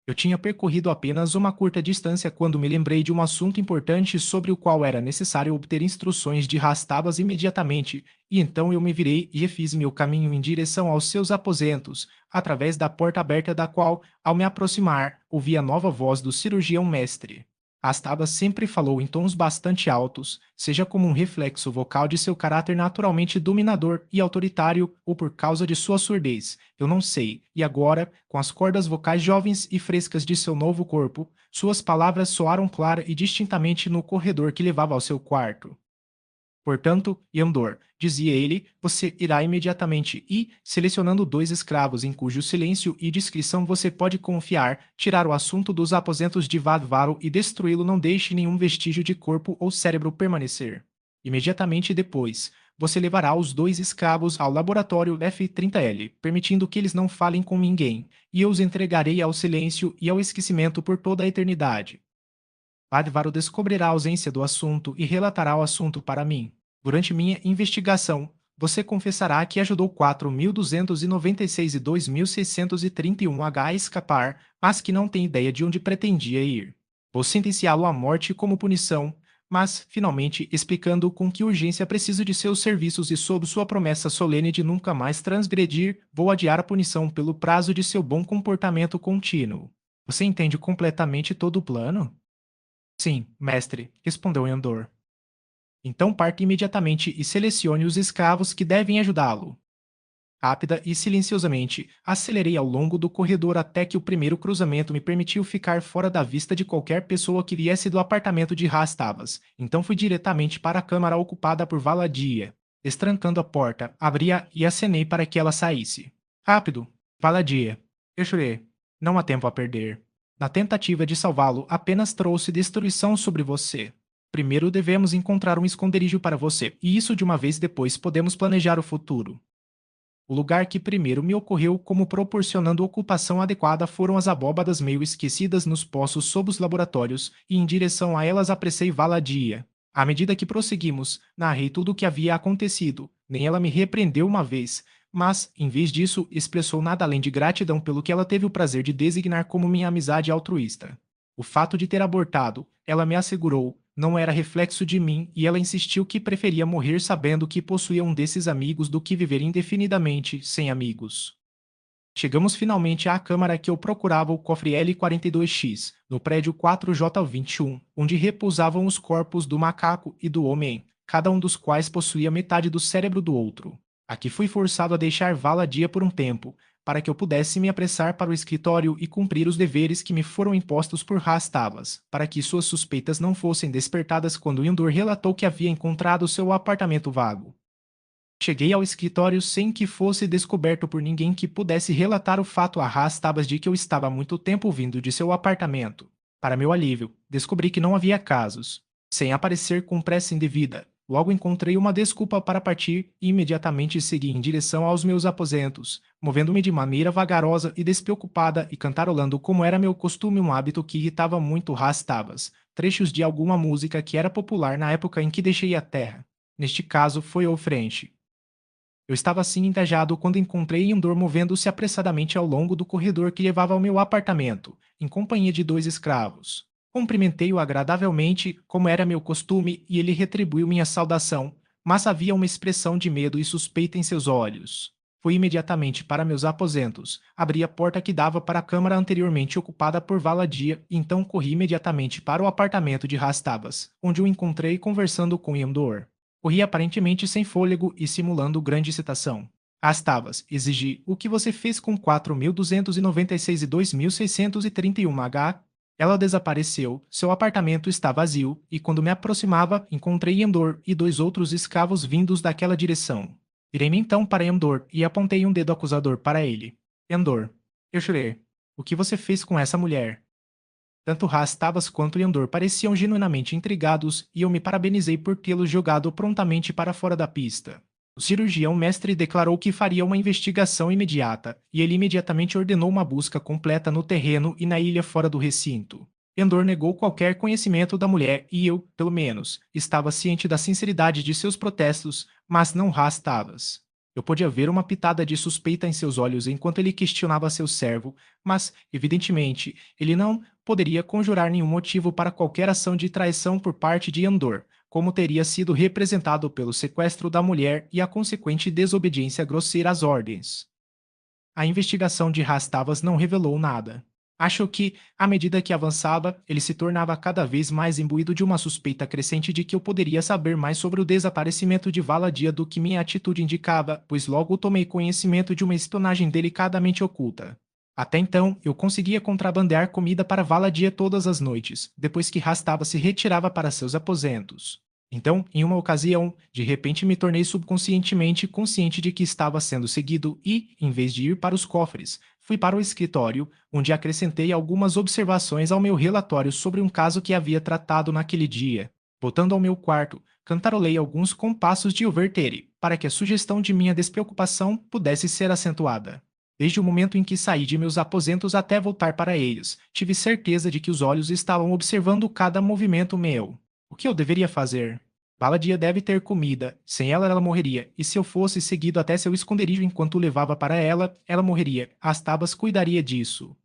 Eu tinha percorrido apenas uma curta distância quando me lembrei de um assunto importante sobre o qual era necessário obter instruções de Rastabas imediatamente, e então eu me virei e refiz meu caminho em direção aos seus aposentos, através da porta aberta da qual, ao me aproximar, ouvi a nova voz do cirurgião-mestre. Rastabas sempre falou em tons bastante altos, seja como um reflexo vocal de seu caráter naturalmente dominador e autoritário ou por causa de sua surdez, eu não sei, e agora, com as cordas vocais jovens e frescas de seu novo corpo, suas palavras soaram clara e distintamente no corredor que levava ao seu quarto. Portanto, Yandor, dizia ele, você irá imediatamente e, selecionando 2 escravos em cujo silêncio e discrição você pode confiar, tirar o assunto dos aposentos de Vadvaro e destruí-lo, não deixe nenhum vestígio de corpo ou cérebro permanecer. Imediatamente depois, você levará os 2 escravos ao laboratório F30L, permitindo que eles não falem com ninguém, e eu os entregarei ao silêncio e ao esquecimento por toda a eternidade. Vadvaro descobrirá a ausência do assunto e relatará o assunto para mim. Durante minha investigação, você confessará que ajudou 4.296 e 2.631H a escapar, mas que não tem ideia de onde pretendia ir. Vou sentenciá-lo à morte como punição, mas, finalmente, explicando com que urgência preciso de seus serviços e sob sua promessa solene de nunca mais transgredir, vou adiar a punição pelo prazo de seu bom comportamento contínuo. Você entende completamente todo o plano? Sim, mestre, respondeu Yandor. Então parta imediatamente e selecione os escravos que devem ajudá-lo. Rápida e silenciosamente, acelerei ao longo do corredor até que o primeiro cruzamento me permitiu ficar fora da vista de qualquer pessoa que viesse do apartamento de Rastavas. Então fui diretamente para a câmara ocupada por Valadia. Estrancando a porta, abri-a e acenei para que ela saísse. Rápido! Valadia! Eu chorei. Não há tempo a perder. Na tentativa de salvá-lo, apenas trouxe destruição sobre você. Primeiro devemos encontrar um esconderijo para você, e isso de uma vez depois podemos planejar o futuro. O lugar que primeiro me ocorreu como proporcionando ocupação adequada foram as abóbadas meio esquecidas nos poços sob os laboratórios, e em direção a elas apressei Valadia. À medida que prosseguimos, narrei tudo o que havia acontecido. Nem ela me repreendeu uma vez, mas, em vez disso, expressou nada além de gratidão pelo que ela teve o prazer de designar como minha amizade altruísta. O fato de ter abortado, ela me assegurou, não era reflexo de mim e ela insistiu que preferia morrer sabendo que possuía um desses amigos do que viver indefinidamente sem amigos. Chegamos finalmente à câmara que eu procurava, o cofre L42X, no prédio 4J21, onde repousavam os corpos do macaco e do homem, cada um dos quais possuía metade do cérebro do outro. Aqui fui forçado a deixar Valadia por um tempo, para que eu pudesse me apressar para o escritório e cumprir os deveres que me foram impostos por Rastavas, para que suas suspeitas não fossem despertadas quando Yandor relatou que havia encontrado seu apartamento vago. Cheguei ao escritório sem que fosse descoberto por ninguém que pudesse relatar o fato a Rastabas de que eu estava há muito tempo vindo de seu apartamento. Para meu alívio, descobri que não havia casos. Sem aparecer com pressa indevida, logo encontrei uma desculpa para partir e imediatamente segui em direção aos meus aposentos, movendo-me de maneira vagarosa e despreocupada e cantarolando como era meu costume, um hábito que irritava muito Rastabas, trechos de alguma música que era popular na época em que deixei a terra. Neste caso, foi o French. Eu estava assim entajado quando encontrei Yandor movendo-se apressadamente ao longo do corredor que levava ao meu apartamento, em companhia de 2 escravos. Cumprimentei-o agradavelmente, como era meu costume, e ele retribuiu minha saudação, mas havia uma expressão de medo e suspeita em seus olhos. Fui imediatamente para meus aposentos, abri a porta que dava para a câmara anteriormente ocupada por Valadia e então corri imediatamente para o apartamento de Rastabas, onde o encontrei conversando com Yandor. Corri aparentemente sem fôlego e simulando grande excitação. Rastabas, exigi, o que você fez com 4.296 e 2.631H? Ela desapareceu, seu apartamento está vazio, e quando me aproximava, encontrei Yandor e 2 outros escravos vindos daquela direção. Virei-me então para Yandor e apontei um dedo acusador para ele. Yandor, eu chorei. O que você fez com essa mulher? Tanto Rastabas quanto Yandor pareciam genuinamente intrigados e eu me parabenizei por tê-los jogado prontamente para fora da pista. O cirurgião mestre declarou que faria uma investigação imediata, e ele imediatamente ordenou uma busca completa no terreno e na ilha fora do recinto. Endor negou qualquer conhecimento da mulher e eu, pelo menos, estava ciente da sinceridade de seus protestos, mas não Rastabas. Eu podia ver uma pitada de suspeita em seus olhos enquanto ele questionava seu servo, mas, evidentemente, ele não poderia conjurar nenhum motivo para qualquer ação de traição por parte de Andor, como teria sido representado pelo sequestro da mulher e a consequente desobediência grosseira às ordens. A investigação de Rastavas não revelou nada. Acho que, à medida que avançava, ele se tornava cada vez mais imbuído de uma suspeita crescente de que eu poderia saber mais sobre o desaparecimento de Valadia do que minha atitude indicava, pois logo tomei conhecimento de uma espionagem delicadamente oculta. Até então, eu conseguia contrabandear comida para Valadia todas as noites, depois que Rastava se retirava para seus aposentos. Então, em uma ocasião, de repente me tornei subconscientemente consciente de que estava sendo seguido e, em vez de ir para os cofres, fui para o escritório, onde acrescentei algumas observações ao meu relatório sobre um caso que havia tratado naquele dia. Voltando ao meu quarto, cantarolei alguns compassos de Overtere, para que a sugestão de minha despreocupação pudesse ser acentuada. Desde o momento em que saí de meus aposentos até voltar para eles, tive certeza de que os olhos estavam observando cada movimento meu. O que eu deveria fazer? Baladia deve ter comida, sem ela morreria, e se eu fosse seguido até seu esconderijo enquanto o levava para ela morreria. As Tabas cuidaria disso.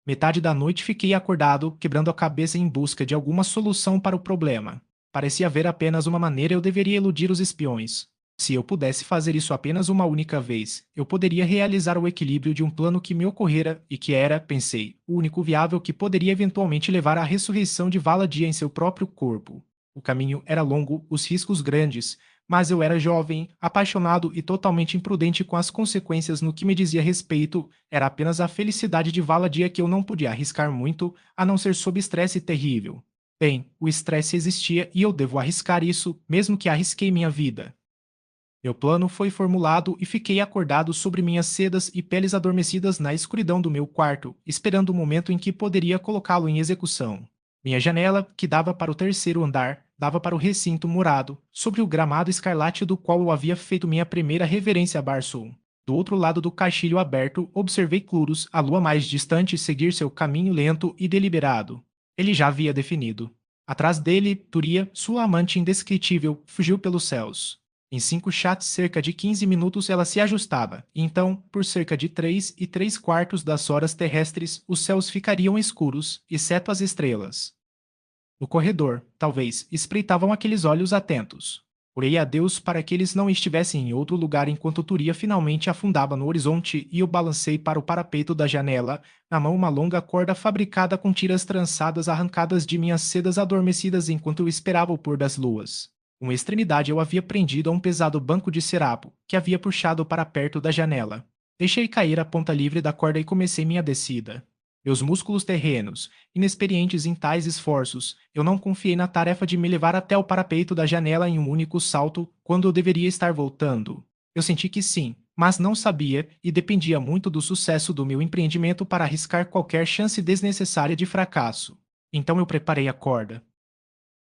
Metade da noite fiquei acordado, quebrando a cabeça em busca de alguma solução para o problema. Parecia haver apenas uma maneira eu deveria eludir os espiões. Se eu pudesse fazer isso apenas uma única vez, eu poderia realizar o equilíbrio de um plano que me ocorrera e que era, pensei, o único viável que poderia eventualmente levar à ressurreição de Valadia em seu próprio corpo. O caminho era longo, os riscos grandes, mas eu era jovem, apaixonado e totalmente imprudente com as consequências no que me dizia respeito. Era apenas a felicidade de Valadia que eu não podia arriscar muito, a não ser sob estresse terrível. Bem, o estresse existia e eu devo arriscar isso, mesmo que arrisquei minha vida. Meu plano foi formulado e fiquei acordado sobre minhas sedas e peles adormecidas na escuridão do meu quarto, esperando o momento em que poderia colocá-lo em execução. Minha janela, que dava para o terceiro andar, dava para o recinto murado, sobre o gramado escarlate do qual eu havia feito minha primeira reverência a Barsoom. Do outro lado do caixilho aberto, observei Clurus, a lua mais distante, seguir seu caminho lento e deliberado. Ele já havia definido. Atrás dele, Turia, sua amante indescritível, fugiu pelos céus. Em 5 chats cerca de 15 minutos ela se ajustava, e então, por cerca de 3 e 3/4 das horas terrestres, os céus ficariam escuros, exceto as estrelas. No corredor, talvez, espreitavam aqueles olhos atentos. Orei a Deus para que eles não estivessem em outro lugar enquanto Turia finalmente afundava no horizonte e eu balancei para o parapeito da janela, na mão uma longa corda fabricada com tiras trançadas arrancadas de minhas sedas adormecidas enquanto eu esperava o pôr das luas. Uma extremidade eu havia prendido a um pesado banco de serapo, que havia puxado para perto da janela. Deixei cair a ponta livre da corda e comecei minha descida. Meus músculos terrenos, inexperientes em tais esforços, eu não confiei na tarefa de me levar até o parapeito da janela em um único salto quando eu deveria estar voltando. Eu senti que sim, mas não sabia e dependia muito do sucesso do meu empreendimento para arriscar qualquer chance desnecessária de fracasso. Então eu preparei a corda.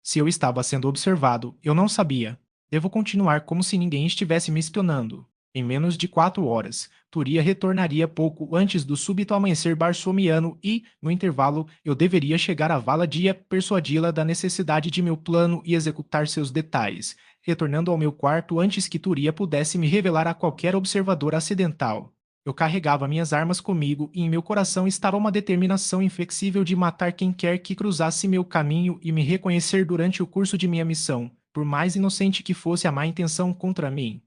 Se eu estava sendo observado, eu não sabia. Devo continuar como se ninguém estivesse me espionando. Em menos de 4 horas, Turia retornaria pouco antes do súbito amanhecer barsomiano e, no intervalo, eu deveria chegar a Valadia, persuadi-la da necessidade de meu plano e executar seus detalhes, retornando ao meu quarto antes que Turia pudesse me revelar a qualquer observador acidental. Eu carregava minhas armas comigo e em meu coração estava uma determinação inflexível de matar quem quer que cruzasse meu caminho e me reconhecer durante o curso de minha missão, por mais inocente que fosse a má intenção contra mim.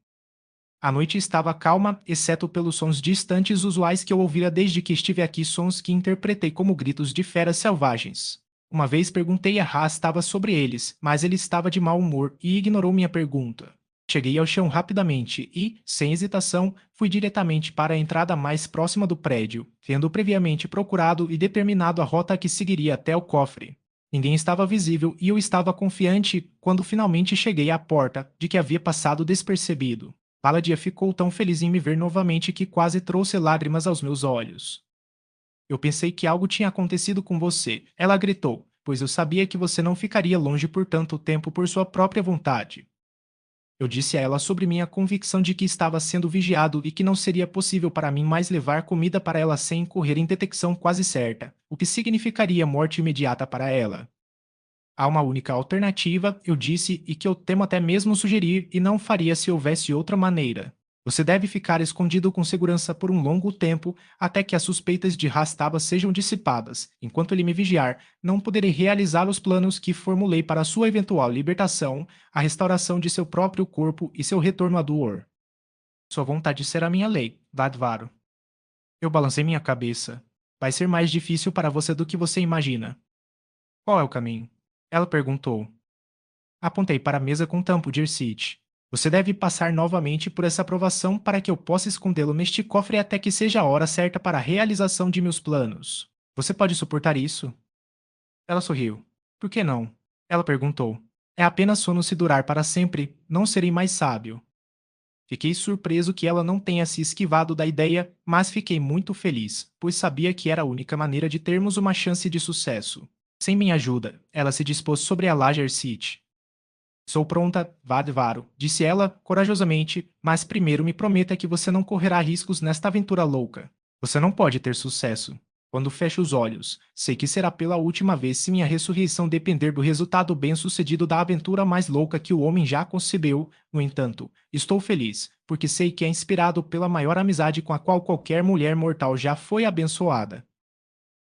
A noite estava calma, exceto pelos sons distantes usuais que eu ouvira desde que estive aqui, sons que interpretei como gritos de feras selvagens. Uma vez perguntei a Rastava sobre eles, mas ele estava de mau humor e ignorou minha pergunta. Cheguei ao chão rapidamente e, sem hesitação, fui diretamente para a entrada mais próxima do prédio, tendo previamente procurado e determinado a rota que seguiria até o cofre. Ninguém estava visível e eu estava confiante quando finalmente cheguei à porta de que havia passado despercebido. Paladia ficou tão feliz em me ver novamente que quase trouxe lágrimas aos meus olhos. Eu pensei que algo tinha acontecido com você. Ela gritou, pois eu sabia que você não ficaria longe por tanto tempo por sua própria vontade. Eu disse a ela sobre minha convicção de que estava sendo vigiado e que não seria possível para mim mais levar comida para ela sem incorrer em detecção quase certa, o que significaria morte imediata para ela. Há uma única alternativa, eu disse, e que eu temo até mesmo sugerir, e não faria se houvesse outra maneira. Você deve ficar escondido com segurança por um longo tempo, até que as suspeitas de Rastaba sejam dissipadas. Enquanto ele me vigiar, não poderei realizar os planos que formulei para sua eventual libertação, a restauração de seu próprio corpo e seu retorno a Duor. Sua vontade será minha lei, Vadvaro. Eu balancei minha cabeça. Vai ser mais difícil para você do que você imagina. Qual é o caminho? Ela perguntou. Apontei para a mesa com tampo de Ircite. Você deve passar novamente por essa aprovação para que eu possa escondê-lo neste cofre até que seja a hora certa para a realização de meus planos. Você pode suportar isso? Ela sorriu. Por que não? Ela perguntou. É apenas sono se durar para sempre, não serei mais sábio. Fiquei surpreso que ela não tenha se esquivado da ideia, mas fiquei muito feliz, pois sabia que era a única maneira de termos uma chance de sucesso. Sem minha ajuda, ela se dispôs sobre a laje Ercite. Sou pronta, Vadvaro, disse ela corajosamente, mas primeiro me prometa que você não correrá riscos nesta aventura louca. Você não pode ter sucesso. Quando fecho os olhos, sei que será pela última vez se minha ressurreição depender do resultado bem-sucedido da aventura mais louca que o homem já concebeu. No entanto, estou feliz, porque sei que é inspirado pela maior amizade com a qual qualquer mulher mortal já foi abençoada.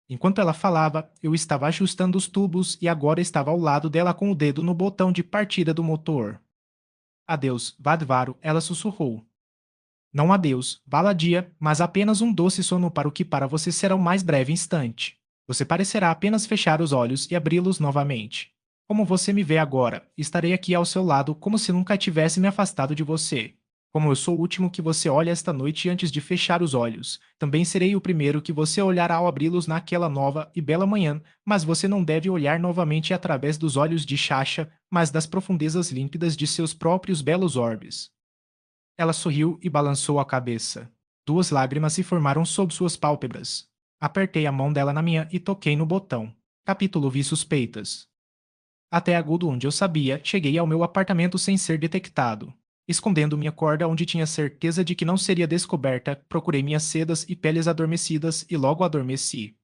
Enquanto ela falava, eu estava ajustando os tubos e agora estava ao lado dela com o dedo no botão de partida do motor. Adeus, Vadvaro, ela sussurrou. Não adeus, Valadia, mas apenas um doce sono para o que para você será o mais breve instante. Você parecerá apenas fechar os olhos e abri-los novamente. Como você me vê agora, estarei aqui ao seu lado como se nunca tivesse me afastado de você. Como eu sou o último que você olha esta noite antes de fechar os olhos, também serei o primeiro que você olhará ao abri-los naquela nova e bela manhã, mas você não deve olhar novamente através dos olhos de Shasha, mas das profundezas límpidas de seus próprios belos orbes. Ela sorriu e balançou a cabeça. Duas lágrimas se formaram sob suas pálpebras. Apertei a mão dela na minha e toquei no botão. Capítulo Vi Suspeitas. Até agudo onde eu sabia, cheguei ao meu apartamento sem ser detectado. Escondendo minha corda onde tinha certeza de que não seria descoberta, procurei minhas sedas e peles adormecidas e logo adormeci.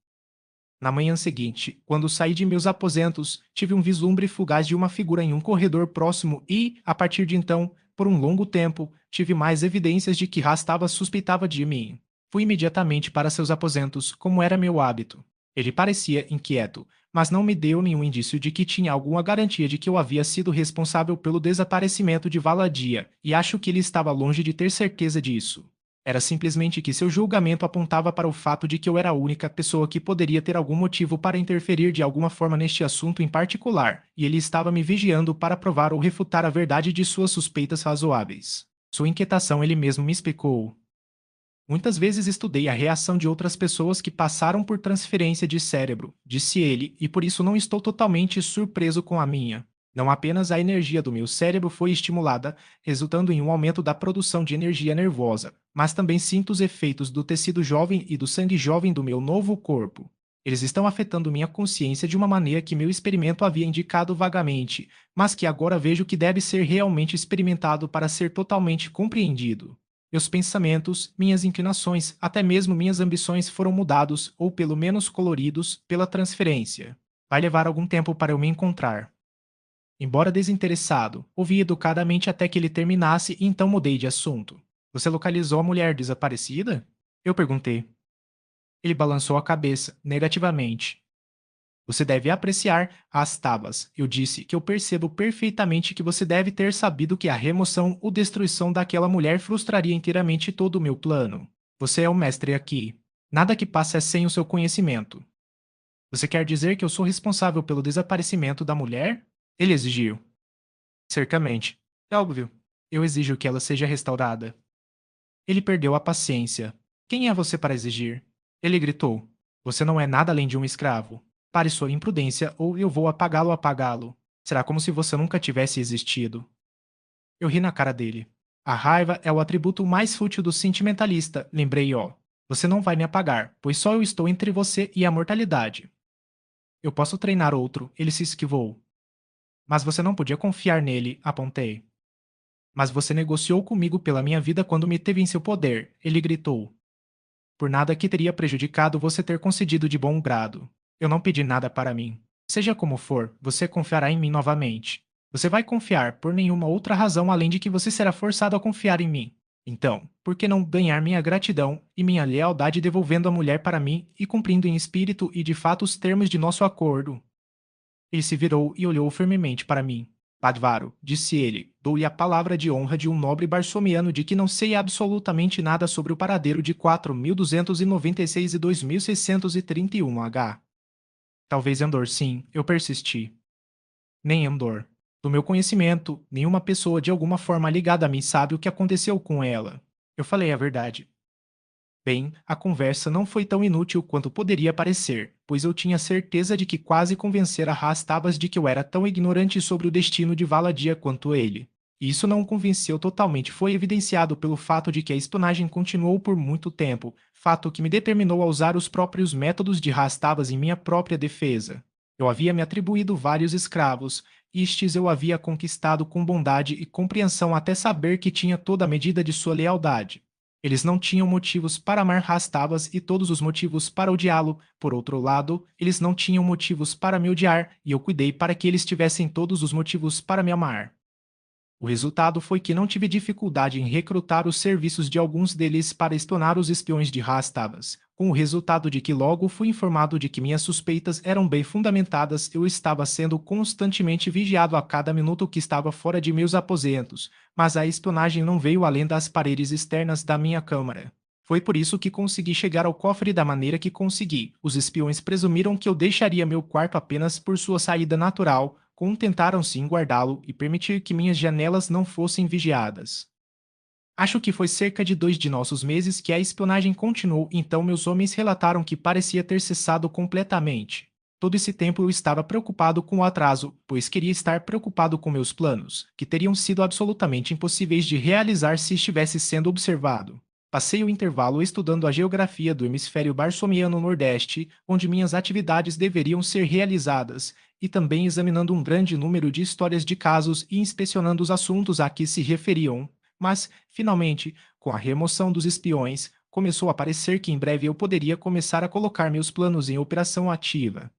Na manhã seguinte, quando saí de meus aposentos, tive um vislumbre fugaz de uma figura em um corredor próximo e, a partir de então, por um longo tempo, tive mais evidências de que Rastava suspeitava de mim. Fui imediatamente para seus aposentos, como era meu hábito. Ele parecia inquieto, mas não me deu nenhum indício de que tinha alguma garantia de que eu havia sido responsável pelo desaparecimento de Valadia, e acho que ele estava longe de ter certeza disso. Era simplesmente que seu julgamento apontava para o fato de que eu era a única pessoa que poderia ter algum motivo para interferir de alguma forma neste assunto em particular, e ele estava me vigiando para provar ou refutar a verdade de suas suspeitas razoáveis. Sua inquietação ele mesmo me explicou. Muitas vezes estudei a reação de outras pessoas que passaram por transferência de cérebro, disse ele, e por isso não estou totalmente surpreso com a minha. Não apenas a energia do meu cérebro foi estimulada, resultando em um aumento da produção de energia nervosa, mas também sinto os efeitos do tecido jovem e do sangue jovem do meu novo corpo. Eles estão afetando minha consciência de uma maneira que meu experimento havia indicado vagamente, mas que agora vejo que deve ser realmente experimentado para ser totalmente compreendido. Meus pensamentos, minhas inclinações, até mesmo minhas ambições foram mudados, ou pelo menos coloridos, pela transferência. Vai levar algum tempo para eu me encontrar. Embora desinteressado, ouvi educadamente até que ele terminasse e então mudei de assunto. Você localizou a mulher desaparecida? Eu perguntei. Ele balançou a cabeça, negativamente. Você deve apreciar as tabas. Eu disse que eu percebo perfeitamente que você deve ter sabido que a remoção ou destruição daquela mulher frustraria inteiramente todo o meu plano. Você é o mestre aqui. Nada que passe é sem o seu conhecimento. Você quer dizer que eu sou responsável pelo desaparecimento da mulher? Ele exigiu. Certamente. É óbvio. Eu exijo que ela seja restaurada. Ele perdeu a paciência. Quem é você para exigir? Ele gritou. Você não é nada além de um escravo. Pare sua imprudência ou eu vou apagá-lo. Será como se você nunca tivesse existido. Eu ri na cara dele. A raiva é o atributo mais fútil do sentimentalista, lembrei ó. Você não vai me apagar, pois só eu estou entre você e a mortalidade. Eu posso treinar outro, ele se esquivou. Mas você não podia confiar nele, apontei. Mas você negociou comigo pela minha vida quando me teve em seu poder, ele gritou. Por nada que teria prejudicado você ter concedido de bom grado. Eu não pedi nada para mim. Seja como for, você confiará em mim novamente. Você vai confiar por nenhuma outra razão além de que você será forçado a confiar em mim. Então, por que não ganhar minha gratidão e minha lealdade devolvendo a mulher para mim e cumprindo em espírito e de fato os termos de nosso acordo? Ele se virou e olhou firmemente para mim. Padvaro, disse ele, dou-lhe a palavra de honra de um nobre barsomiano de que não sei absolutamente nada sobre o paradeiro de 4.296 e 2.631 H. Talvez Endor, sim, eu persisti. Nem Endor. Do meu conhecimento, nenhuma pessoa de alguma forma ligada a mim sabe o que aconteceu com ela. Eu falei a verdade. Bem, a conversa não foi tão inútil quanto poderia parecer, pois eu tinha certeza de que quase convencera Rastabas de que eu era tão ignorante sobre o destino de Valadia quanto ele. E isso não o convenceu totalmente foi evidenciado pelo fato de que a espionagem continuou por muito tempo, fato que me determinou a usar os próprios métodos de Rastabas em minha própria defesa. Eu havia me atribuído vários escravos, estes eu havia conquistado com bondade e compreensão até saber que tinha toda a medida de sua lealdade. Eles não tinham motivos para amar Rastabas e todos os motivos para odiá-lo. Por outro lado, eles não tinham motivos para me odiar, e eu cuidei para que eles tivessem todos os motivos para me amar. O resultado foi que não tive dificuldade em recrutar os serviços de alguns deles para espionar os espiões de Rastabas, com o resultado de que logo fui informado de que minhas suspeitas eram bem fundamentadas. Eu estava sendo constantemente vigiado a cada minuto que estava fora de meus aposentos, mas a espionagem não veio além das paredes externas da minha câmara. Foi por isso que consegui chegar ao cofre da maneira que consegui. Os espiões presumiram que eu deixaria meu quarto apenas por sua saída natural, contentaram-se em guardá-lo e permitir que minhas janelas não fossem vigiadas. Acho que foi cerca de 2 de nossos meses que a espionagem continuou, então meus homens relataram que parecia ter cessado completamente. Todo esse tempo eu estava preocupado com o atraso, pois queria estar preocupado com meus planos, que teriam sido absolutamente impossíveis de realizar se estivesse sendo observado. Passei o intervalo estudando a geografia do hemisfério barsomiano nordeste, onde minhas atividades deveriam ser realizadas, e também examinando um grande número de histórias de casos e inspecionando os assuntos a que se referiam. Mas, finalmente, com a remoção dos espiões, começou a parecer que em breve eu poderia começar a colocar meus planos em operação ativa.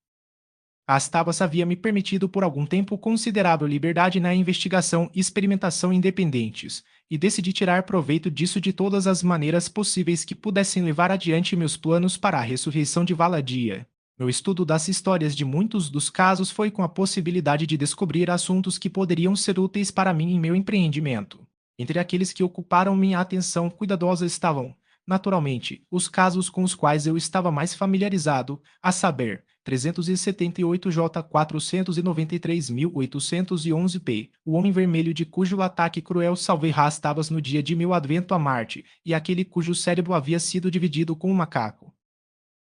A Astabas havia me permitido por algum tempo considerável liberdade na investigação e experimentação independentes, e decidi tirar proveito disso de todas as maneiras possíveis que pudessem levar adiante meus planos para a ressurreição de Valadia. Meu estudo das histórias de muitos dos casos foi com a possibilidade de descobrir assuntos que poderiam ser úteis para mim em meu empreendimento. Entre aqueles que ocuparam minha atenção cuidadosa estavam, naturalmente, os casos com os quais eu estava mais familiarizado, a saber, 378J 493.811p, o Homem Vermelho de cujo ataque cruel salvei Rastabas no dia de meu advento a Marte, e aquele cujo cérebro havia sido dividido com um macaco.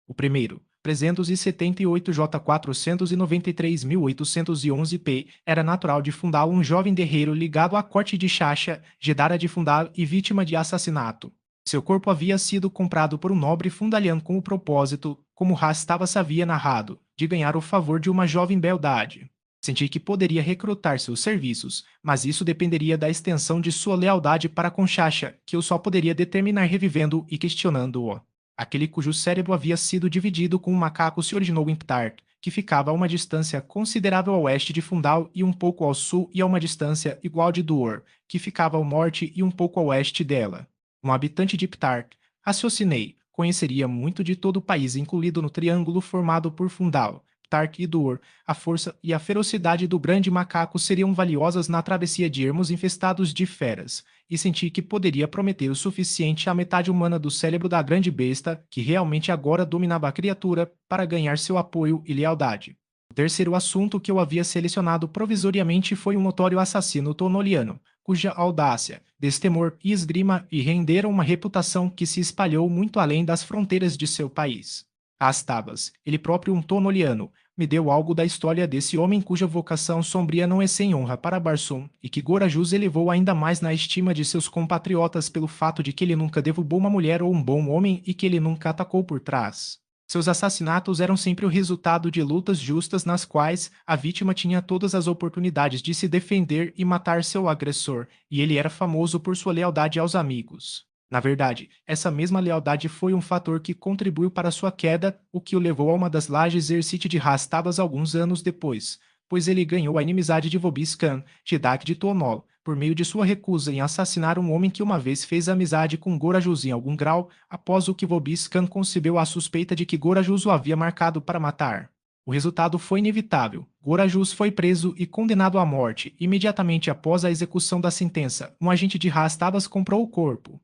O primeiro, 378J 493.811p, era natural de Fundal, um jovem guerreiro ligado à corte de Xaxa, Jedara de Fundal e vítima de assassinato. Seu corpo havia sido comprado por um nobre fundaliano com o propósito, como Rastabas havia narrado, de ganhar o favor de uma jovem beldade. Senti que poderia recrutar seus serviços, mas isso dependeria da extensão de sua lealdade para com Xaxa, que eu só poderia determinar revivendo e questionando-o. Aquele cujo cérebro havia sido dividido com um macaco se originou em Ptart, que ficava a uma distância considerável a oeste de Fundal e um pouco ao sul e a uma distância igual de Duor, que ficava ao norte e um pouco a oeste dela. Um habitante de Ptart, raciocinei, conheceria muito de todo o país incluído no triângulo formado por Fundal, Ptart e Duor. A força e a ferocidade do grande macaco seriam valiosas na travessia de ermos infestados de feras, e senti que poderia prometer o suficiente à metade humana do cérebro da grande besta, que realmente agora dominava a criatura, para ganhar seu apoio e lealdade. O terceiro assunto que eu havia selecionado provisoriamente foi um notório assassino tonoliano, cuja audácia, destemor e esgrima lhe renderam uma reputação que se espalhou muito além das fronteiras de seu país. Astabas, ele próprio um tonoliano, me deu algo da história desse homem cuja vocação sombria não é sem honra para Barsum, e que Gorajus elevou ainda mais na estima de seus compatriotas pelo fato de que ele nunca derrubou uma mulher ou um bom homem e que ele nunca atacou por trás. Seus assassinatos eram sempre o resultado de lutas justas nas quais a vítima tinha todas as oportunidades de se defender e matar seu agressor, e ele era famoso por sua lealdade aos amigos. Na verdade, essa mesma lealdade foi um fator que contribuiu para sua queda, o que o levou a uma das lajes Ercite de Rastabas alguns anos depois, pois ele ganhou a inimizade de Vobis Khan, Didak de Tonol, por meio de sua recusa em assassinar um homem que uma vez fez amizade com Gorajus em algum grau, após o que Vobis Khan concebeu a suspeita de que Gorajus o havia marcado para matar. O resultado foi inevitável. Gorajus foi preso e condenado à morte. Imediatamente após a execução da sentença, um agente de Rastabas comprou o corpo.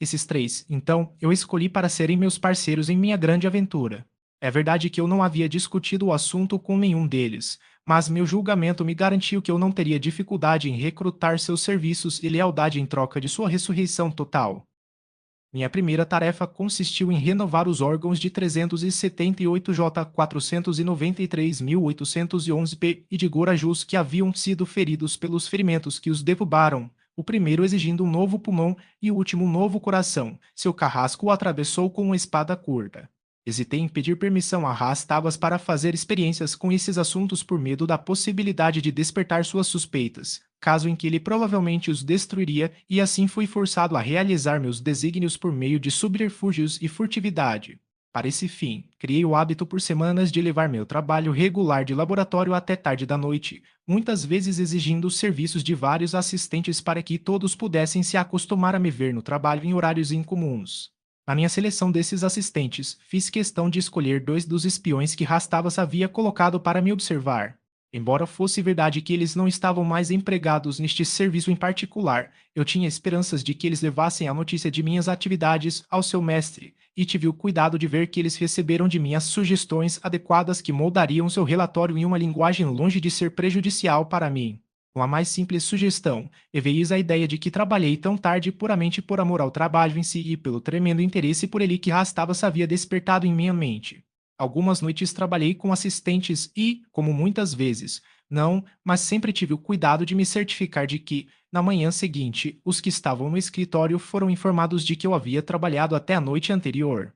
Esses três, então, eu escolhi para serem meus parceiros em minha grande aventura. É verdade que eu não havia discutido o assunto com nenhum deles, mas meu julgamento me garantiu que eu não teria dificuldade em recrutar seus serviços e lealdade em troca de sua ressurreição total. Minha primeira tarefa consistiu em renovar os órgãos de 378J 493.811P e de Gorajus que haviam sido feridos pelos ferimentos que os derrubaram, o primeiro exigindo um novo pulmão e o último um novo coração. Seu carrasco o atravessou com uma espada curta. Hesitei em pedir permissão a Ras-Tabas para fazer experiências com esses assuntos por medo da possibilidade de despertar suas suspeitas, caso em que ele provavelmente os destruiria, e assim fui forçado a realizar meus desígnios por meio de subterfúgios e furtividade. Para esse fim, criei o hábito por semanas de levar meu trabalho regular de laboratório até tarde da noite, muitas vezes exigindo os serviços de vários assistentes para que todos pudessem se acostumar a me ver no trabalho em horários incomuns. Na minha seleção desses assistentes, fiz questão de escolher dois dos espiões que Rastavas havia colocado para me observar. Embora fosse verdade que eles não estavam mais empregados neste serviço em particular, eu tinha esperanças de que eles levassem a notícia de minhas atividades ao seu mestre, e tive o cuidado de ver que eles receberam de mim as sugestões adequadas que moldariam seu relatório em uma linguagem longe de ser prejudicial para mim. Com a mais simples sugestão, eis a ideia de que trabalhei tão tarde puramente por amor ao trabalho em si e pelo tremendo interesse por ele que Rastavas havia despertado em minha mente. Algumas noites trabalhei com assistentes e, como muitas vezes, não, mas sempre tive o cuidado de me certificar de que, na manhã seguinte, os que estavam no escritório foram informados de que eu havia trabalhado até a noite anterior.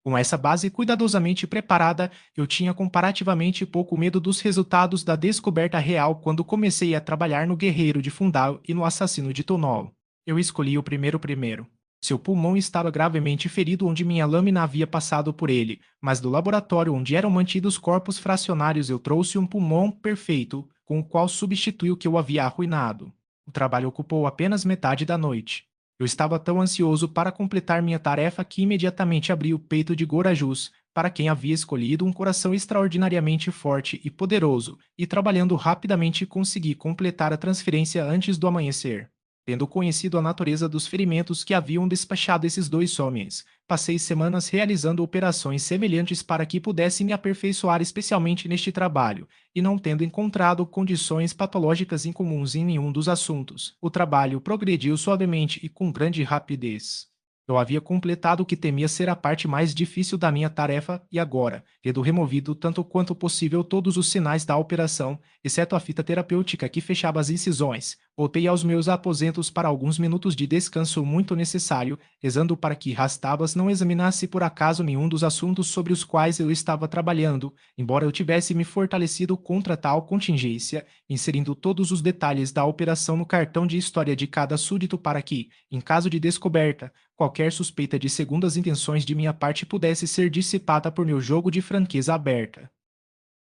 Com essa base cuidadosamente preparada, eu tinha comparativamente pouco medo dos resultados da descoberta real quando comecei a trabalhar no Guerreiro de Fundal e no Assassino de Tonol. Eu escolhi o primeiro. Seu pulmão estava gravemente ferido onde minha lâmina havia passado por ele, mas do laboratório onde eram mantidos corpos fracionários eu trouxe um pulmão perfeito, com o qual substituí o que eu havia arruinado. O trabalho ocupou apenas metade da noite. Eu estava tão ansioso para completar minha tarefa que imediatamente abri o peito de Gorajus, para quem havia escolhido um coração extraordinariamente forte e poderoso, e trabalhando rapidamente consegui completar a transferência antes do amanhecer. Tendo conhecido a natureza dos ferimentos que haviam despachado esses dois homens, passei semanas realizando operações semelhantes para que pudesse me aperfeiçoar especialmente neste trabalho, e não tendo encontrado condições patológicas incomuns em nenhum dos assuntos, o trabalho progrediu suavemente e com grande rapidez. Eu havia completado o que temia ser a parte mais difícil da minha tarefa e agora, tendo removido tanto quanto possível todos os sinais da operação, exceto a fita terapêutica que fechava as incisões, voltei aos meus aposentos para alguns minutos de descanso muito necessário, rezando para que Rastabas não examinasse por acaso nenhum dos assuntos sobre os quais eu estava trabalhando, embora eu tivesse me fortalecido contra tal contingência, inserindo todos os detalhes da operação no cartão de história de cada súdito para que, em caso de descoberta, qualquer suspeita de segundas intenções de minha parte pudesse ser dissipada por meu jogo de franqueza aberta.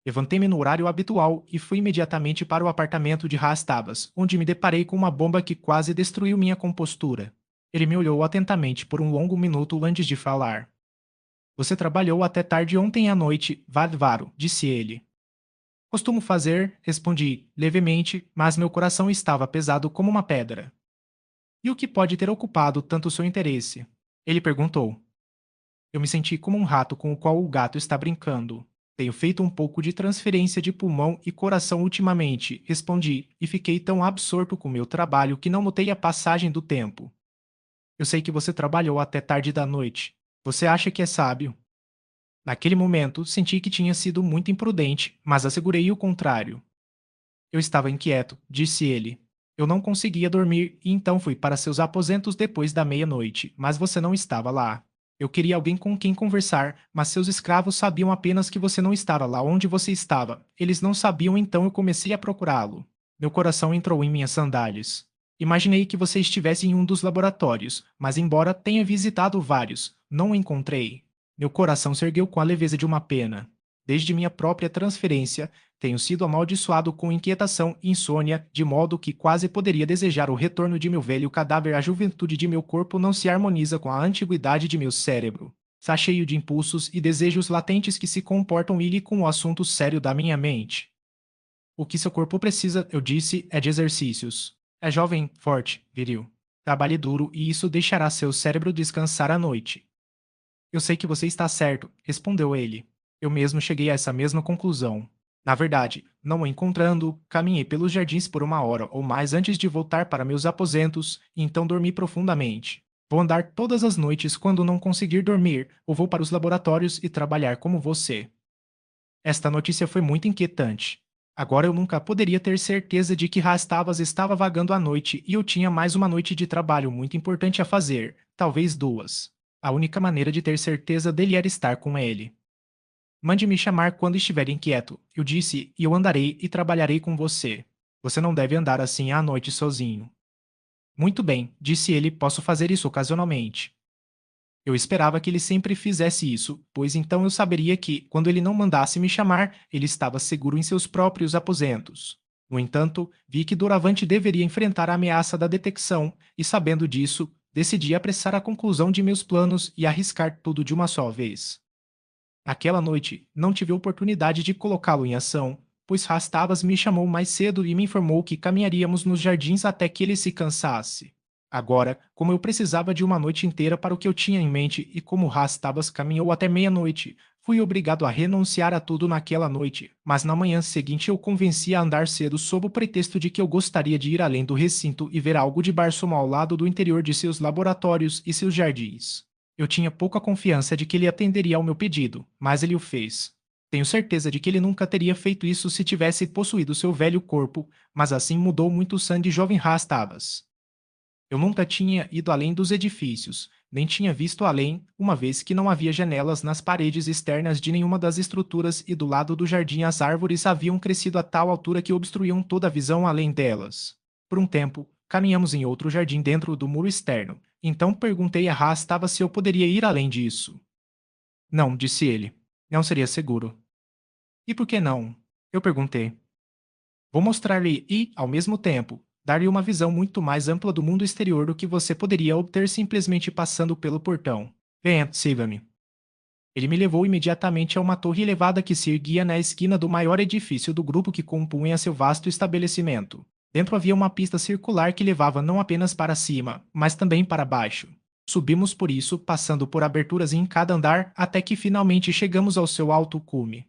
Levantei-me no horário habitual e fui imediatamente para o apartamento de Rastabas, onde me deparei com uma bomba que quase destruiu minha compostura. Ele me olhou atentamente por um longo minuto antes de falar. Você trabalhou até tarde ontem à noite, Vadvaro, disse ele. Costumo fazer, respondi, levemente, mas meu coração estava pesado como uma pedra. E o que pode ter ocupado tanto seu interesse? Ele perguntou. Eu me senti como um rato com o qual o gato está brincando. Tenho feito um pouco de transferência de pulmão e coração ultimamente, respondi, e fiquei tão absorto com meu trabalho que não notei a passagem do tempo. Eu sei que você trabalhou até tarde da noite. Você acha que é sábio? Naquele momento, senti que tinha sido muito imprudente, mas assegurei o contrário. Eu estava inquieto, disse ele. Eu não conseguia dormir e então fui para seus aposentos depois da meia-noite, mas você não estava lá. Eu queria alguém com quem conversar, mas seus escravos sabiam apenas que você não estava lá onde você estava. Eles não sabiam, então eu comecei a procurá-lo. Meu coração entrou em minhas sandálias. Imaginei que você estivesse em um dos laboratórios, mas embora tenha visitado vários, não o encontrei. Meu coração se ergueu com a leveza de uma pena. Desde minha própria transferência, tenho sido amaldiçoado com inquietação e insônia, de modo que quase poderia desejar o retorno de meu velho cadáver. A juventude de meu corpo não se harmoniza com a antiguidade de meu cérebro. Está cheio de impulsos e desejos latentes que se comportam ele com o assunto sério da minha mente. O que seu corpo precisa, eu disse, é de exercícios. É jovem, forte, viril. Trabalhe duro e isso deixará seu cérebro descansar à noite. Eu sei que você está certo, respondeu ele. Eu mesmo cheguei a essa mesma conclusão. Na verdade, não o encontrando, caminhei pelos jardins por uma hora ou mais antes de voltar para meus aposentos, e então dormi profundamente. Vou andar todas as noites quando não conseguir dormir, ou vou para os laboratórios e trabalhar como você. Esta notícia foi muito inquietante. Agora eu nunca poderia ter certeza de que Rastavas estava vagando à noite e eu tinha mais uma noite de trabalho muito importante a fazer, talvez duas. A única maneira de ter certeza dele era estar com ele. Mande-me chamar quando estiver inquieto, eu disse, e eu andarei e trabalharei com você. Você não deve andar assim à noite sozinho. Muito bem, disse ele, posso fazer isso ocasionalmente. Eu esperava que ele sempre fizesse isso, pois então eu saberia que, quando ele não mandasse me chamar, ele estava seguro em seus próprios aposentos. No entanto, vi que doravante deveria enfrentar a ameaça da detecção, e sabendo disso, decidi apressar a conclusão de meus planos e arriscar tudo de uma só vez. Aquela noite, não tive oportunidade de colocá-lo em ação, pois Rastavas me chamou mais cedo e me informou que caminharíamos nos jardins até que ele se cansasse. Agora, como eu precisava de uma noite inteira para o que eu tinha em mente e como Rastavas caminhou até meia-noite, fui obrigado a renunciar a tudo naquela noite, mas na manhã seguinte eu convenci a andar cedo sob o pretexto de que eu gostaria de ir além do recinto e ver algo de Barsoom ao lado do interior de seus laboratórios e seus jardins. Eu tinha pouca confiança de que ele atenderia ao meu pedido, mas ele o fez. Tenho certeza de que ele nunca teria feito isso se tivesse possuído seu velho corpo, mas assim mudou muito o sangue de jovem Rastavas. Eu nunca tinha ido além dos edifícios, nem tinha visto além, uma vez que não havia janelas nas paredes externas de nenhuma das estruturas e do lado do jardim as árvores haviam crescido a tal altura que obstruíam toda a visão além delas. Por um tempo, caminhamos em outro jardim dentro do muro externo, então perguntei a Rastava se eu poderia ir além disso. Não, disse ele. Não seria seguro. E por que não? Eu perguntei. Vou mostrar-lhe e, ao mesmo tempo, dar-lhe uma visão muito mais ampla do mundo exterior do que você poderia obter simplesmente passando pelo portão. Venha, siga-me. Ele me levou imediatamente a uma torre elevada que se erguia na esquina do maior edifício do grupo que compunha seu vasto estabelecimento. Dentro havia uma pista circular que levava não apenas para cima, mas também para baixo. Subimos por isso, passando por aberturas em cada andar, até que finalmente chegamos ao seu alto cume.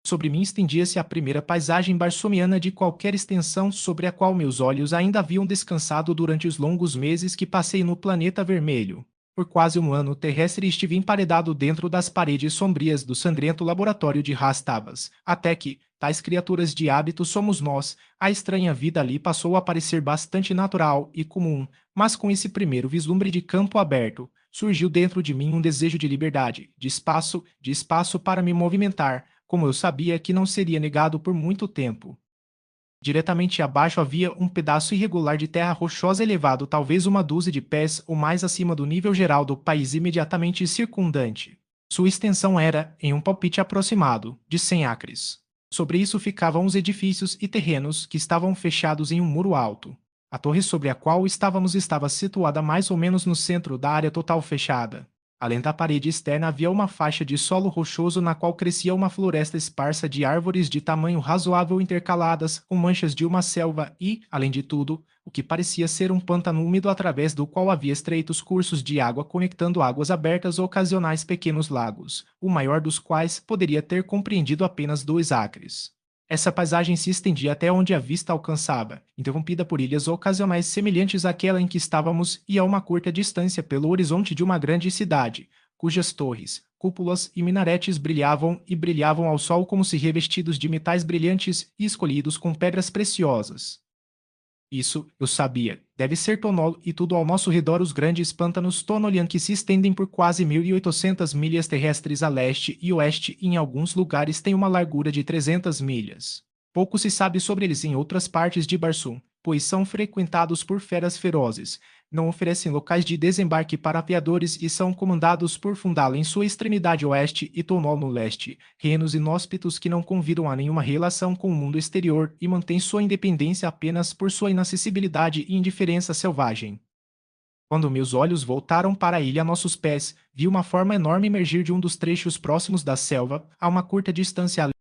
Sobre mim estendia-se a primeira paisagem barsomiana de qualquer extensão sobre a qual meus olhos ainda haviam descansado durante os longos meses que passei no planeta vermelho. Por quase um ano terrestre estive emparedado dentro das paredes sombrias do sangrento laboratório de Rastabas, até que, tais criaturas de hábito somos nós, a estranha vida ali passou a parecer bastante natural e comum, mas com esse primeiro vislumbre de campo aberto, surgiu dentro de mim um desejo de liberdade, de espaço para me movimentar, como eu sabia que não seria negado por muito tempo. Diretamente abaixo havia um pedaço irregular de terra rochosa elevado talvez uma dúzia de pés ou mais acima do nível geral do país imediatamente circundante. Sua extensão era, em um palpite aproximado, de 100 acres. Sobre isso ficavam os edifícios e terrenos que estavam fechados em um muro alto. A torre sobre a qual estávamos estava situada mais ou menos no centro da área total fechada. Além da parede externa havia uma faixa de solo rochoso na qual crescia uma floresta esparsa de árvores de tamanho razoável intercaladas com manchas de uma selva e, além de tudo, o que parecia ser um pântano úmido através do qual havia estreitos cursos de água conectando águas abertas ocasionais pequenos lagos, o maior dos quais poderia ter compreendido apenas 2 acres. Essa paisagem se estendia até onde a vista alcançava, interrompida por ilhas ocasionais semelhantes àquela em que estávamos e a uma curta distância pelo horizonte de uma grande cidade, cujas torres, cúpulas e minaretes brilhavam e brilhavam ao sol como se revestidos de metais brilhantes e escolhidos com pedras preciosas. Isso, eu sabia. Deve ser Tonol e tudo ao nosso redor os grandes pântanos Tonolian que se estendem por quase 1.800 milhas terrestres a leste e oeste e em alguns lugares têm uma largura de 300 milhas. Pouco se sabe sobre eles em outras partes de Barsum, pois são frequentados por feras ferozes, não oferecem locais de desembarque para aviadores e são comandados por Fundala em sua extremidade oeste e Tonol no leste, reinos inóspitos que não convidam a nenhuma relação com o mundo exterior e mantêm sua independência apenas por sua inacessibilidade e indiferença selvagem. Quando meus olhos voltaram para a ilha a nossos pés, vi uma forma enorme emergir de um dos trechos próximos da selva, a uma curta distância